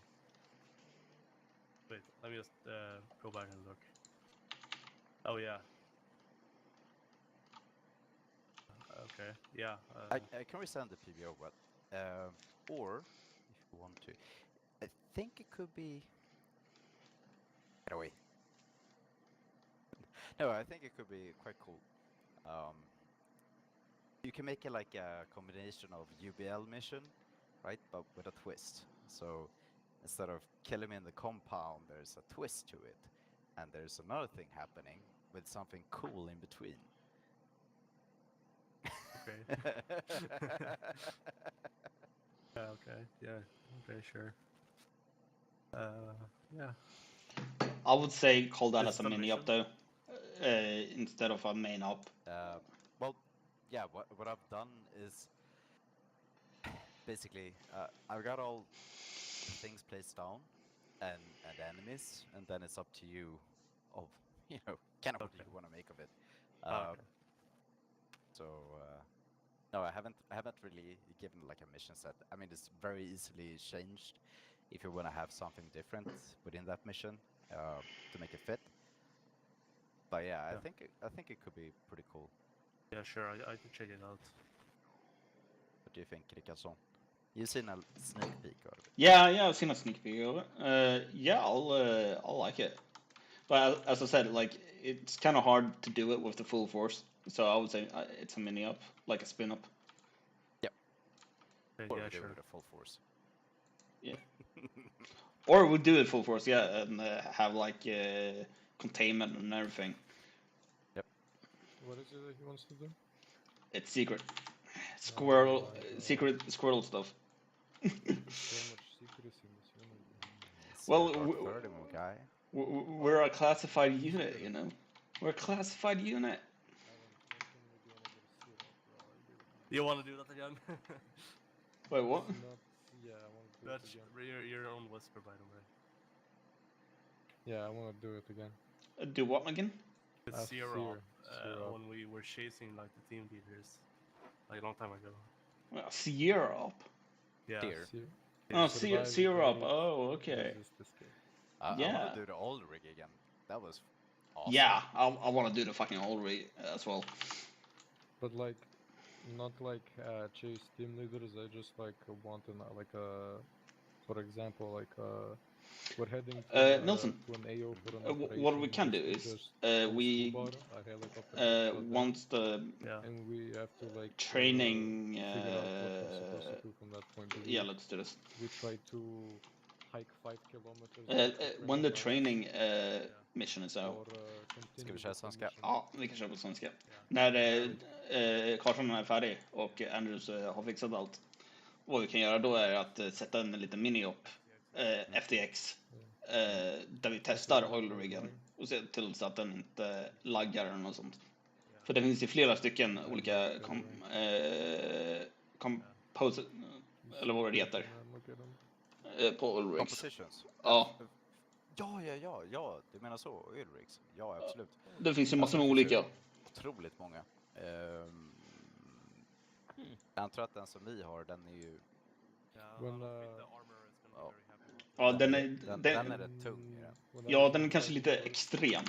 Speaker 14: Wait, let me just go back and look. Oh yeah. Okay. Yeah.
Speaker 13: I can resend the PBO, but or if you want to, I think it could be. Get away. No, I think it could be quite cool. You can make it like a combination of UBL mission, right? But with a twist. So instead of killing me in the compound, there's a twist to it, and there's another thing happening with something cool in between.
Speaker 14: Okay. Okay. Yeah. Okay. Sure. Yeah.
Speaker 2: I would say call that as a mini up though, instead of a main up.
Speaker 13: Well, yeah. What I've done is basically I've got all the things placed down and enemies, and then it's up to you of kind of what you want to make of it.
Speaker 14: Okay.
Speaker 13: So no, I haven't really given like a mission set. I mean, it's very easily changed if you want to have something different within that mission to make it fit. But yeah, I think it could be pretty cool.
Speaker 14: Yeah, sure. I could check it out.
Speaker 13: What do you think, Rikardson? You've seen a sneak peek of it.
Speaker 2: Yeah, I've seen a sneak peek of it. Yeah, I'll like it. But as I said, like it's kind of hard to do it with the full force. So I would say it's a mini up, like a spin up.
Speaker 13: Yep. Or
Speaker 14: Yeah,
Speaker 13: we do
Speaker 14: sure.
Speaker 13: it with a full force.
Speaker 2: Yeah. Or we do it full force, yeah, and have like containment and everything.
Speaker 13: Yep.
Speaker 3: What is it that he wants to do?
Speaker 2: It's secret. Secret squirrel stuff.
Speaker 3: So much secrecy in this unit.
Speaker 2: Well,
Speaker 13: guy.
Speaker 2: We're a classified unit, you know. We're a classified unit.
Speaker 14: You want to do that again?
Speaker 2: Wait, what?
Speaker 3: Yeah, I want to do
Speaker 14: That's
Speaker 3: it again.
Speaker 14: your own whisper, by the way.
Speaker 3: Yeah, I want to do it again.
Speaker 2: Do what again?
Speaker 14: It's Sear when we were chasing like the team leaders, like a long time ago.
Speaker 2: Sear up.
Speaker 14: Yeah.
Speaker 2: Oh, Sear up. Oh, okay.
Speaker 13: I want to do the old rig again. That was awesome.
Speaker 2: Yeah, I want to do the fucking old rig as well.
Speaker 3: But like, not like chase team leaders. I just like want to like for example, like we're heading to,
Speaker 2: Nelson,
Speaker 3: to an AO for an operation.
Speaker 2: what we can do is we once the
Speaker 3: and we have to like
Speaker 2: training
Speaker 3: figure out what we're supposed to do from that point of view.
Speaker 2: Yeah, let's do this.
Speaker 3: We try to hike 5 kilometers.
Speaker 2: When the training mission is out.
Speaker 13: Ska vi köra svenska?
Speaker 2: Ja, vi kan köra på svenska. När kartan är färdig och Andrews har fixat allt. Vad vi kan göra då är att sätta en liten mini-op, FTX, där vi testar oil-riggen och se till så att den inte laggar eller något sånt. För det finns ju flera stycken olika eller vad det heter. På oil rigs.
Speaker 13: Compositions.
Speaker 2: Ja.
Speaker 13: Ja, du menar så, Ulriks? Ja, absolut.
Speaker 2: Det finns ju massor med olika.
Speaker 13: Otroligt många. Jag antar att den som ni har, den är ju...
Speaker 2: Ja, den
Speaker 13: är rätt tung i den.
Speaker 2: Ja, den är kanske lite extrem.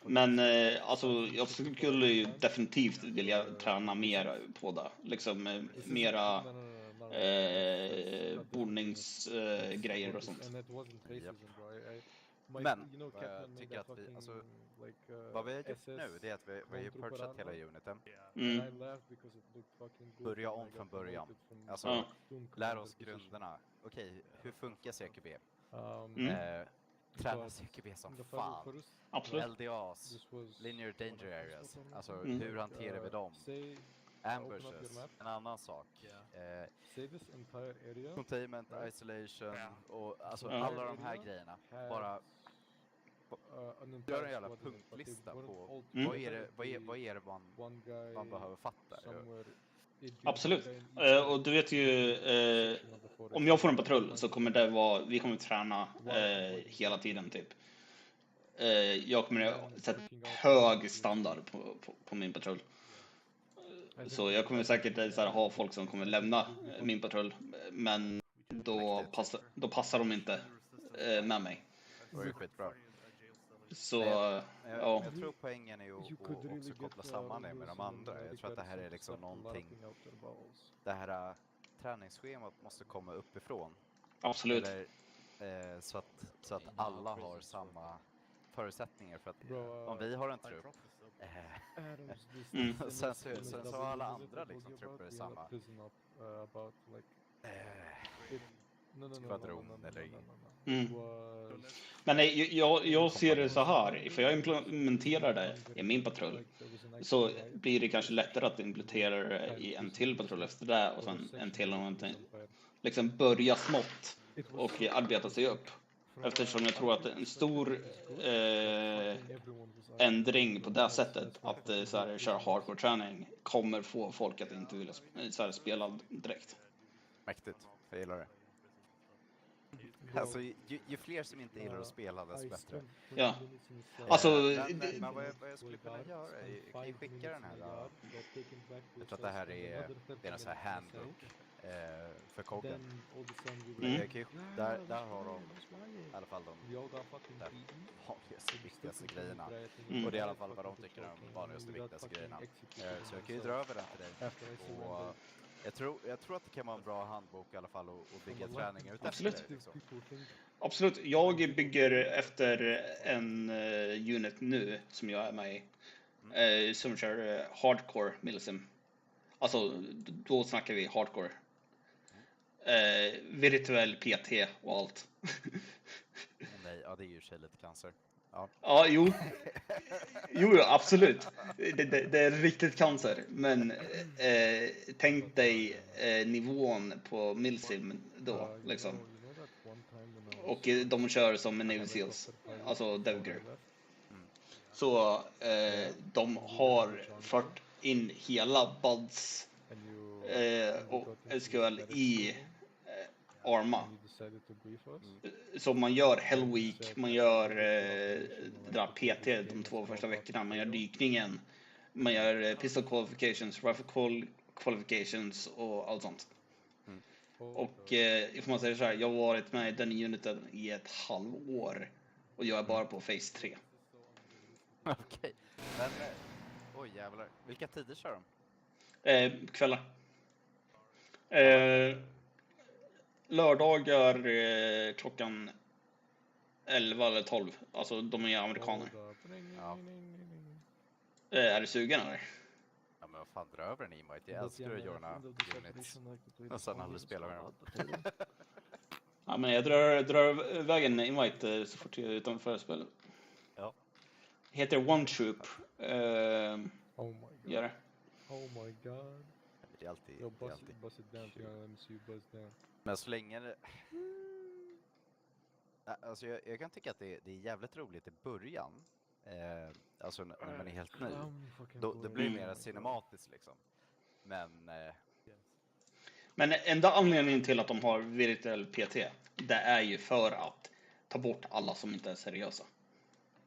Speaker 2: Men alltså, jag skulle ju definitivt vilja träna mer på det. Liksom mera bordningsgrejer och sånt.
Speaker 13: Men jag tycker att vi, alltså, vad vi har gjort nu, det är att vi har ju purchat hela uniten. Börja om från början. Alltså, lär oss grunderna. Okej, hur funkar CQB? Träna CQB som fan.
Speaker 2: Absolut.
Speaker 13: LDAs, Linear Danger Areas. Alltså, hur hanterar vi dem? Ambushes, en annan sak. Containment, isolation och alltså alla de här grejerna. Bara gör en jävla punktlista på vad är det man behöver fatta.
Speaker 2: Absolut. Och du vet ju, om jag får en patrull så kommer det vara, vi kommer träna hela tiden typ. Jag kommer sätta hög standard på min patrull. Så jag kommer säkert så här, ha folk som kommer lämna min patrull, men då passar de inte med mig.
Speaker 13: Det är skitbra.
Speaker 2: Så
Speaker 13: jag tror poängen är att också koppla samman det med de andra. Jag tror att det här är liksom någonting. Det här träningsschemat måste komma uppifrån.
Speaker 2: Absolut.
Speaker 13: Eller, så att alla har samma förutsättningar, för att om vi har en trupp sen så har alla andra liksom trupper samma skvadron eller
Speaker 2: Men nej, jag ser det så här, för jag implementerar det i min patrull så blir det kanske lättare att implementera det i en till patrull efter det och sen en till och en till. Liksom börja smått och arbeta sig upp. Eftersom jag tror att en stor ändring på det sättet att så här, köra hardcore träning kommer få folk att inte vilja så här, spela direkt.
Speaker 13: Mäktigt, jag gillar det. Alltså, ju fler som inte gillar att spela, desto bättre.
Speaker 2: Ja. Alltså,
Speaker 13: men vad jag skulle kunna göra är, jag kan ju skicka den här. Jag tror att det här är en sån här handbook för koggen. Där har de i alla fall de vanligaste, viktigaste grejerna. Och det är i alla fall vad de tycker är de vanligaste, viktigaste grejerna. Så jag kan ju dra över den till dig. Och jag tror att det kan vara en bra handbok i alla fall att bygga träning ut.
Speaker 2: Absolut. Liksom. Absolut. Jag bygger efter en unit nu som jag är med i. Som kör hardcore milsim. Alltså, då snackar vi hardcore. Virtuell PT och allt.
Speaker 13: Nej, ja, det är ju sig lite cancer.
Speaker 2: Ja, jo, absolut. Det är riktigt cancer. Men tänk dig nivån på milsim då, liksom. Och de kör som en Navy Seals, alltså Devger. Så de har fört in hela buds och SQL i Arma. Så man gör Hell Week, man gör PT de 2 första veckorna, man gör dykningen, man gör pistol qualifications, rifle qualifications och allt sånt. Och får man säga så här, jag har varit med i den uniten i ett halvår och jag är bara på phase 3.
Speaker 13: Okej, men oj jävlar, vilka tider kör de?
Speaker 2: Kvällar. Lördagar klockan 11 eller 12. Alltså de är amerikaner.
Speaker 13: Ja.
Speaker 2: Är du sugen eller?
Speaker 13: Ja, men vad fan, dra över en invite. Jag älskar att göra units. Och sen aldrig spela med dem.
Speaker 2: Ja, men jag drar vägen invite så fort jag är utanför spelet.
Speaker 13: Ja.
Speaker 2: Heter One Troop.
Speaker 15: Oh my god.
Speaker 2: Gör det.
Speaker 15: Oh my god.
Speaker 13: Det är alltid.
Speaker 15: Buzz it down. Buzz down.
Speaker 13: Men så länge det... Alltså jag kan tycka att det är jävligt roligt i början. Alltså när man är helt ny. Det blir mer cinematiskt liksom. Men
Speaker 2: enda anledningen till att de har virtuell PT, det är ju för att ta bort alla som inte är seriösa.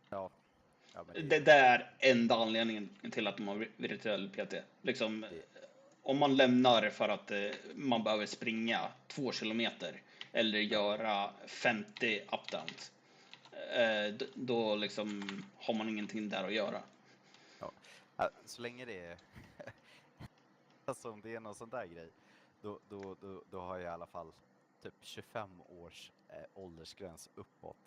Speaker 13: Ja. Ja, men
Speaker 2: Det är enda anledningen till att man har virtuell PT. Liksom, om man lämnar för att man behöver springa 2 kilometer eller göra 50 up-downs, då liksom har man ingenting där att göra.
Speaker 13: Ja. Så länge det är alltså om det är någon sån där grej, då har jag i alla fall typ 25 års åldersgräns uppåt.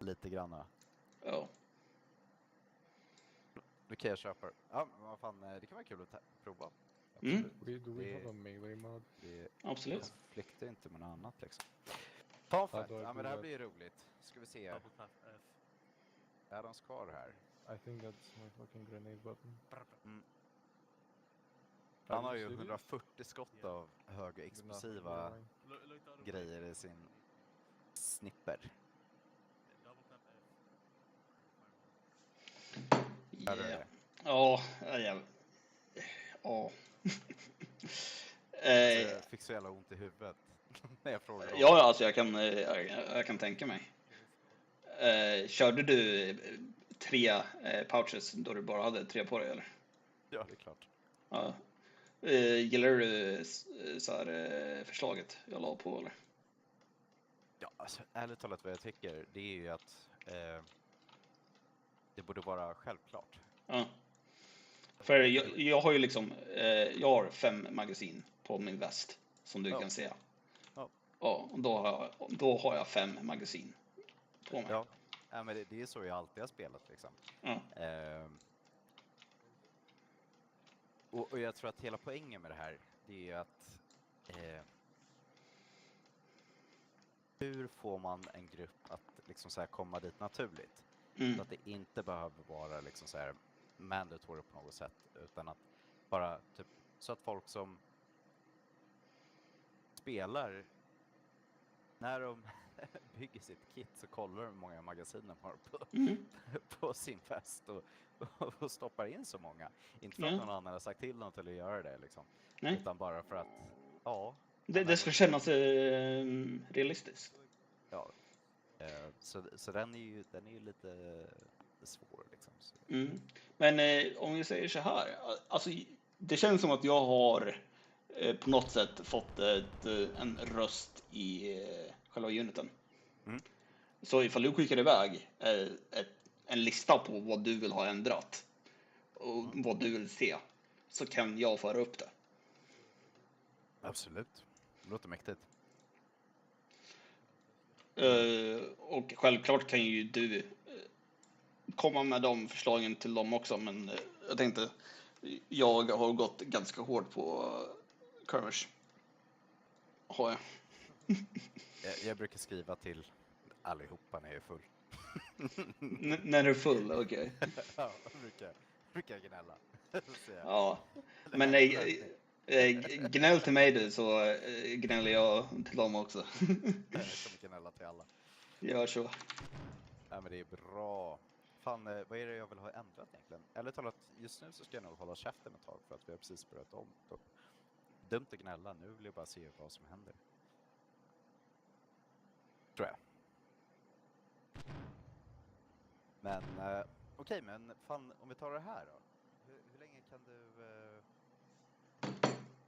Speaker 13: Lite granna.
Speaker 2: Ja.
Speaker 13: Då kan jag köpa. Ja, men vad fan, det kan vara kul att prova. Absolut.
Speaker 15: Do we have a melee mod?
Speaker 13: Det
Speaker 2: Absolut.
Speaker 13: konfliktar inte med något annat liksom. Fan fett.
Speaker 15: do I
Speaker 13: Ja,
Speaker 15: do
Speaker 13: men det här
Speaker 15: that?
Speaker 13: blir ju roligt. Ska vi se.
Speaker 14: Double tap F.
Speaker 13: Är de kvar här?
Speaker 15: I think that's my fucking grenade button.
Speaker 13: Han har ju 140 skott av högexplosiva grejer i sin snipper.
Speaker 14: Double tap F.
Speaker 2: Yeah. Ja, ja.
Speaker 13: Jag fick så jävla ont i huvudet när jag frågade.
Speaker 2: Ja, alltså jag kan tänka mig. Körde du 3 pouches då du bara hade 3 på dig, eller?
Speaker 13: Ja, det är klart.
Speaker 2: Ja. Gillar du så här, förslaget jag la på, eller?
Speaker 13: Ja, alltså, ärligt talat vad jag tycker, det är ju att det borde vara självklart.
Speaker 2: Ja. För jag har ju liksom, jag har 5 magasin på min väst, som du kan se.
Speaker 13: Ja.
Speaker 2: Ja, och då har jag 5 magasin på mig.
Speaker 13: Ja, men det är så jag alltid har spelat liksom.
Speaker 2: Ja.
Speaker 13: Och jag tror att hela poängen med det här, det är att hur får man en grupp att liksom så här komma dit naturligt? Så att det inte behöver vara liksom så här mandatory på något sätt, utan att bara typ så att folk som spelar, när de bygger sitt kit, så kollar de hur många magasin de har på sin fest och stoppar in så många. Inte för att någon annan har sagt till dem till att göra det liksom. Utan bara för att
Speaker 2: det ska kännas realistiskt.
Speaker 13: Ja. Så den är ju lite svår liksom.
Speaker 2: Men om vi säger så här, alltså det känns som att jag har på något sätt fått en röst i själva uniten. Så ifall du skickar iväg en lista på vad du vill ha ändrat och vad du vill se, så kan jag föra upp det.
Speaker 13: Absolut. Det låter mäktigt.
Speaker 2: Och självklart kan ju du komma med de förslagen till dem också, men jag tänkte, jag har gått ganska hårt på Carl-Henrik. Har jag.
Speaker 13: Jag brukar skriva till allihopa när jag är full.
Speaker 2: När du är full, okej.
Speaker 13: Ja, brukar gnälla.
Speaker 2: Ja, men gnäll till mig du, så gnäller jag till dem också.
Speaker 13: Jag kommer gnälla till alla.
Speaker 2: Gör så.
Speaker 13: Ja, men det är bra. Fan, vad är det jag vill ha ändrat egentligen? Ärligt talat, just nu så ska jag nog hålla käften ett tag för att vi har precis börjat om. Dumt att gnälla, nu vill jag bara se vad som händer. Tror jag. Men okej, men fan, om vi tar det här då. Hur länge kan du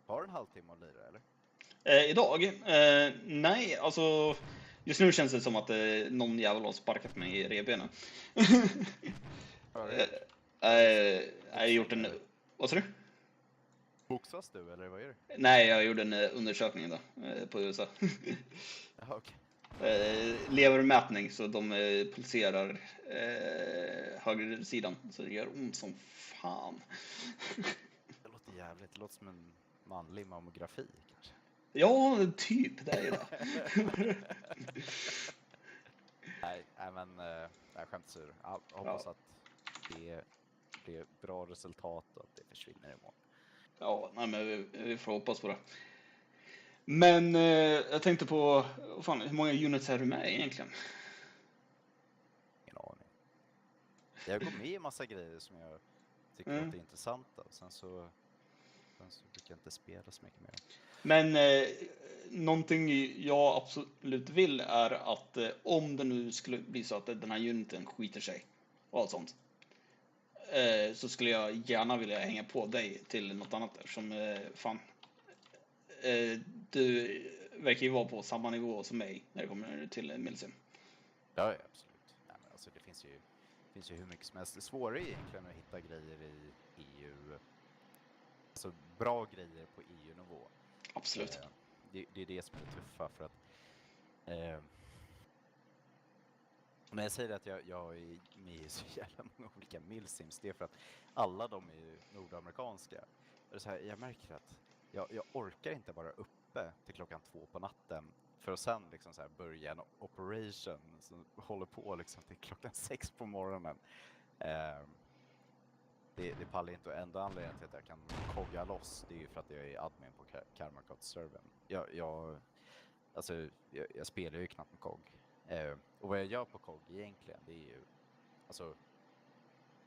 Speaker 13: ha en halvtimme att lira, eller?
Speaker 2: Idag? Nej, alltså just nu känns det som att någon jävel har sparkat mig i revbenen. Jag har gjort en... Vad sa du?
Speaker 13: Boxas du, eller vad är det?
Speaker 2: Nej, jag gjorde en undersökning då, på USA.
Speaker 13: Jaha, okej.
Speaker 2: Levermätning, så de pulserar höger sidan, så det gör ont som fan.
Speaker 13: Det låter jävligt, det låter som en manlig mammografi kanske.
Speaker 2: Ja, typ, det är ju det.
Speaker 13: Nej, men jag skämt sur. Jag hoppas att det blir bra resultat och att det försvinner imorgon.
Speaker 2: Ja, nej, men vi får hoppas på det. Men jag tänkte på, fan, hur många units är du med egentligen?
Speaker 13: Ingen aning. Jag går med i massa grejer som jag tycker låter intressanta. Och sen så vapen så brukar jag inte spela så mycket mer.
Speaker 2: Men någonting jag absolut vill är att om det nu skulle bli så att den här uniten skiter sig och allt sånt, så skulle jag gärna vilja hänga på dig till något annat eftersom fan, du verkar ju vara på samma nivå som mig när det kommer till Milsim.
Speaker 13: Ja, absolut. Nej, men alltså, det finns ju hur mycket som helst. Det svåra är egentligen att hitta grejer i EU. Alltså bra grejer på EU-nivå.
Speaker 2: Absolut.
Speaker 13: Det är det som är det tuffa för att när jag säger att jag är med i så jävla många olika milsims, det är för att alla de är ju nordamerikanska. Det är så här, jag märker att jag orkar inte vara uppe till 2:00 på natten för att sen liksom så här börja en operation som håller på liksom till 6:00 på morgonen. Det pallar inte, och enda anledningen till att jag kan kogga loss, det är ju för att jag är admin på Carl-Henrik-servern. Jag spelar ju knappt med kog. Och vad jag gör på kog egentligen, det är ju alltså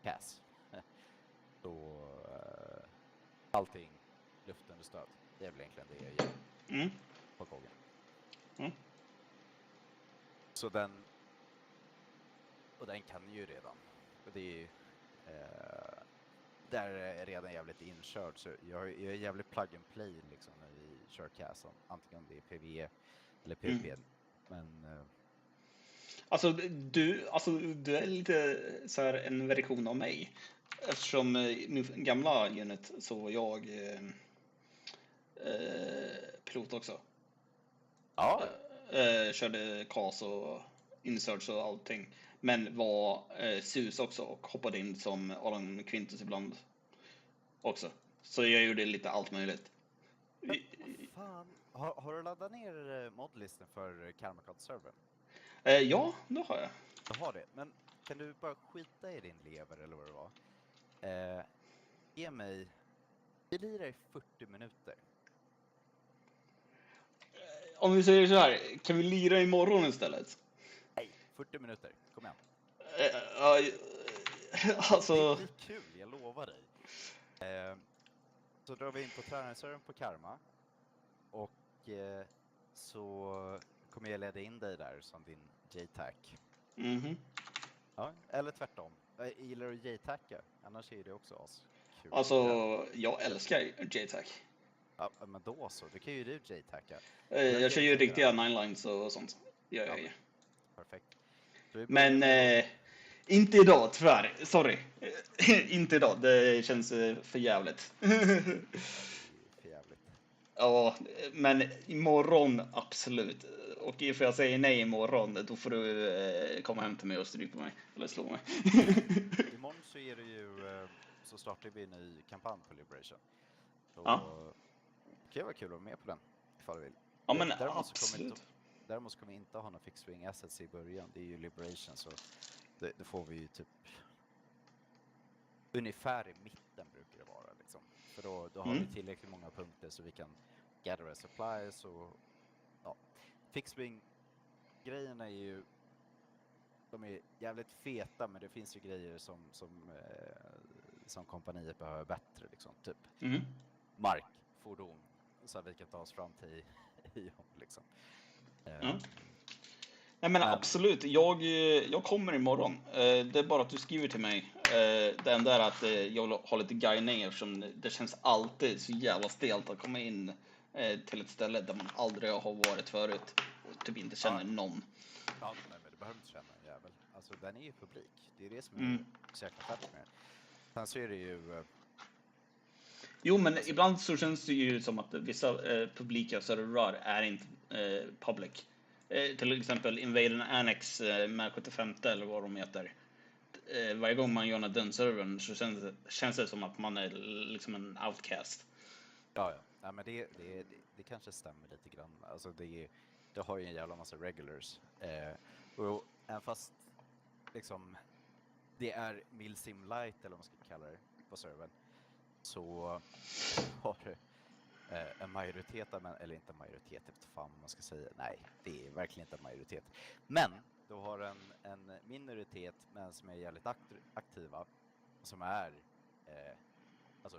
Speaker 13: CAS. Så allting luftunderstöd. Det är väl egentligen det jag gör på koggen. Så den kan ju redan. Och det är ju där är redan jävligt inkörd, så jag är jävligt plug and play liksom när vi kör CAS, antingen det är PvE eller PvP. Men
Speaker 2: Alltså du är lite så här en version av mig. Eftersom min gamla unit så var jag pilot också.
Speaker 13: Ja.
Speaker 2: Körde CAS och inserts och allting. Men var sus också och hoppade in som Alan Quintus ibland också. Så jag gjorde lite allt möjligt.
Speaker 13: Fan, har du laddat ner modlisten för Carl-Henrik-servern?
Speaker 2: Ja, det har jag.
Speaker 13: Du har det, men kan du bara skita i din lever eller vad det var? Ge mig... Vi lirar i 40 minuter.
Speaker 2: Om vi säger så här, kan vi lira imorgon istället?
Speaker 13: Nej, 40 minuter. Kom igen.
Speaker 2: Alltså...
Speaker 13: Det blir kul, jag lovar dig. Så drar vi in på träningsservern på Karma. Och så kommer jag leda in dig där som din J-tack. Ja, eller tvärtom. Gillar du J-tacka? Annars är det också kul.
Speaker 2: Alltså, jag älskar J-tack.
Speaker 13: Ja, men då så. Det kan ju du J-tacka.
Speaker 2: Jag kör ju riktiga 9-lines och sånt. Ja.
Speaker 13: Perfekt.
Speaker 2: Men inte idag, tyvärr. Sorry. Inte idag. Det känns för jävligt.
Speaker 13: För jävligt.
Speaker 2: Ja, men imorgon absolut. Och ifall jag säger nej imorgon, då får du komma hem till mig och strypa mig. Eller slå mig.
Speaker 13: Imorgon så är det ju, så startar vi en ny kampanj på Liberation. Så det kan vara kul att vara med på den, ifall du vill.
Speaker 2: Ja, men absolut.
Speaker 13: Däremot kommer vi inte ha några fixed wing assets i början. Det är ju Liberation, så det får vi ju typ ungefär i mitten brukar det vara liksom. För då har vi tillräckligt många punkter så vi kan gather supplies och ja. Fixed wing grejerna är ju, de är jävligt feta, men det finns ju grejer som kompaniet behöver bättre liksom, typ mark, fordon, så att vi kan ta oss fram till liksom.
Speaker 2: Nej, men absolut, jag kommer imorgon. Det är bara att du skriver till mig. Det enda är att jag vill ha lite guidning eftersom det känns alltid så jävla stelt att komma in till ett ställe där man aldrig har varit förut och typ inte känner någon.
Speaker 13: Ja, men du behöver inte känna en jävel. Alltså, den är ju publik. Det är det som är så jäkla fett med. Sen så är det ju...
Speaker 2: Jo, men ibland så känns det ju som att vissa publika servrar är inte public. Till exempel Invader Annex med 75 eller vad de heter. Varje gång man gör den servern så känns det som att man är liksom en outcast.
Speaker 13: Ja. Men det kanske stämmer lite grann. Alltså det har ju en jävla massa regulars. Och även fast liksom det är Milsim Light eller vad man ska kalla det på servern, så har det en majoritet av, eller inte en majoritet, efter fan man ska säga. Nej, det är verkligen inte en majoritet. Men du har en minoritet, men som är jävligt aktiva, som är alltså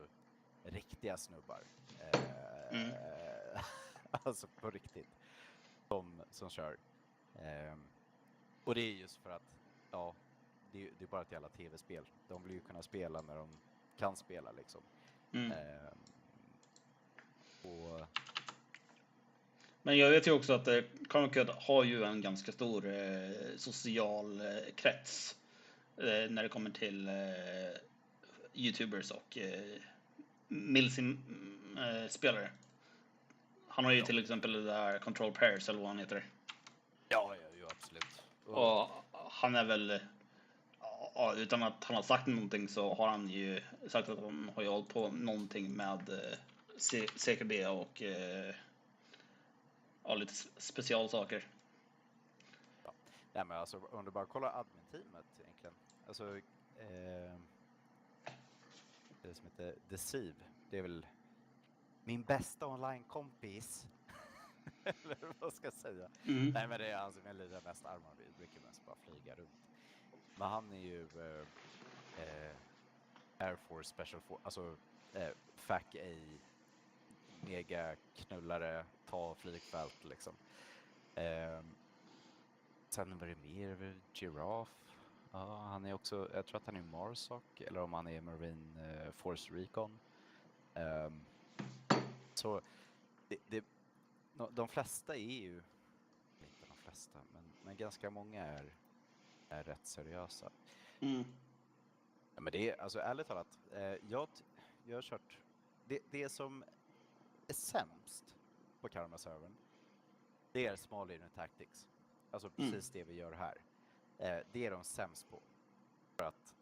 Speaker 13: riktiga snubbar. Alltså på riktigt. Som kör. Och det är just för att det är bara ett jävla tv-spel. De vill ju kunna spela när de kan spela liksom.
Speaker 2: Men jag vet ju också att Carl-Henrik har ju en ganska stor social krets när det kommer till YouTubers och Milsim-spelare. Han har ju till exempel det där Control Pairs eller vad han heter.
Speaker 13: Ja, absolut.
Speaker 2: Och han är väl, utan att han har sagt någonting så har han ju sagt att han har ju hållit på någonting med CKB och lite specialsaker.
Speaker 13: Ja, men alltså om du bara kollar admin-teamet egentligen. Alltså det som heter Deceive, det är väl min bästa online-kompis. Eller vad ska jag säga? Nej, men det är han som är lite mest Arma. Vi brukar mest bara flyga runt. Men han är ju Air Force Special Force, alltså FAC A, mega knullare, ta flygfält liksom. Sen var det mer Giraffe. Ja, han är också, jag tror att han är Marsoc, eller om han är Marine Force Recon. Så de flesta är ju, inte de flesta, men ganska många är rätt seriösa. Ja, men det är, alltså ärligt talat, jag har kört, det som är sämst på Karma-servern, det är Small Unit Tactics. Alltså precis det vi gör här. Det är de sämst på. För att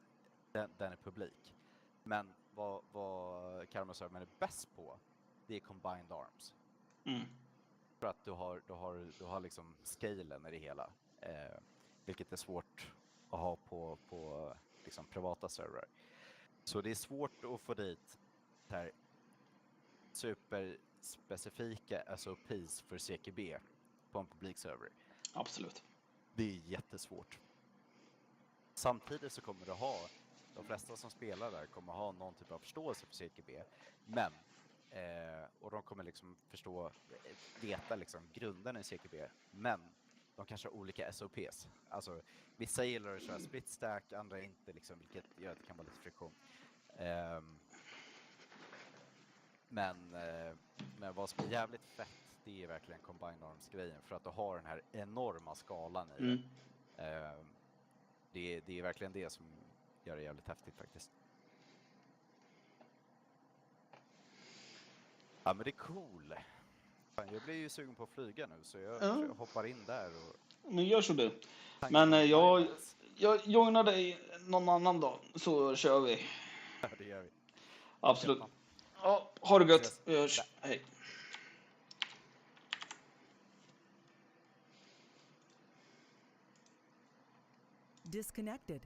Speaker 13: den är publik. Men vad Karma-servern är bäst på, det är Combined Arms. För att du har liksom scalen i det hela. Vilket är svårt att ha på liksom privata servrar. Så det är svårt att få dit här superspecifika SOPs för CKB på en publikserver.
Speaker 2: Absolut.
Speaker 13: Det är jättesvårt. Samtidigt så kommer du ha, de flesta som spelar där kommer ha någon typ av förståelse för CKB. Men, och de kommer liksom veta liksom grunden i CKB. Men de kanske har olika SOPs. Alltså vissa gillar att köra split stack, andra inte liksom, vilket gör att det kan vara lite friktion. Men vad som är jävligt fett, det är verkligen Combined Arms-grejen. För att du har den här enorma skalan i det. Det är verkligen det som gör det jävligt häftigt faktiskt. Ja, men det är cool. Fan, jag blir ju sugen på att flyga nu, så jag hoppar in där.
Speaker 2: Men gör så du. Men jag joinar dig någon annan dag, så kör vi.
Speaker 13: Ja, det gör vi.
Speaker 2: Absolut. Ja, ha det gött. Vi hörs. Hej.
Speaker 16: Disconnected.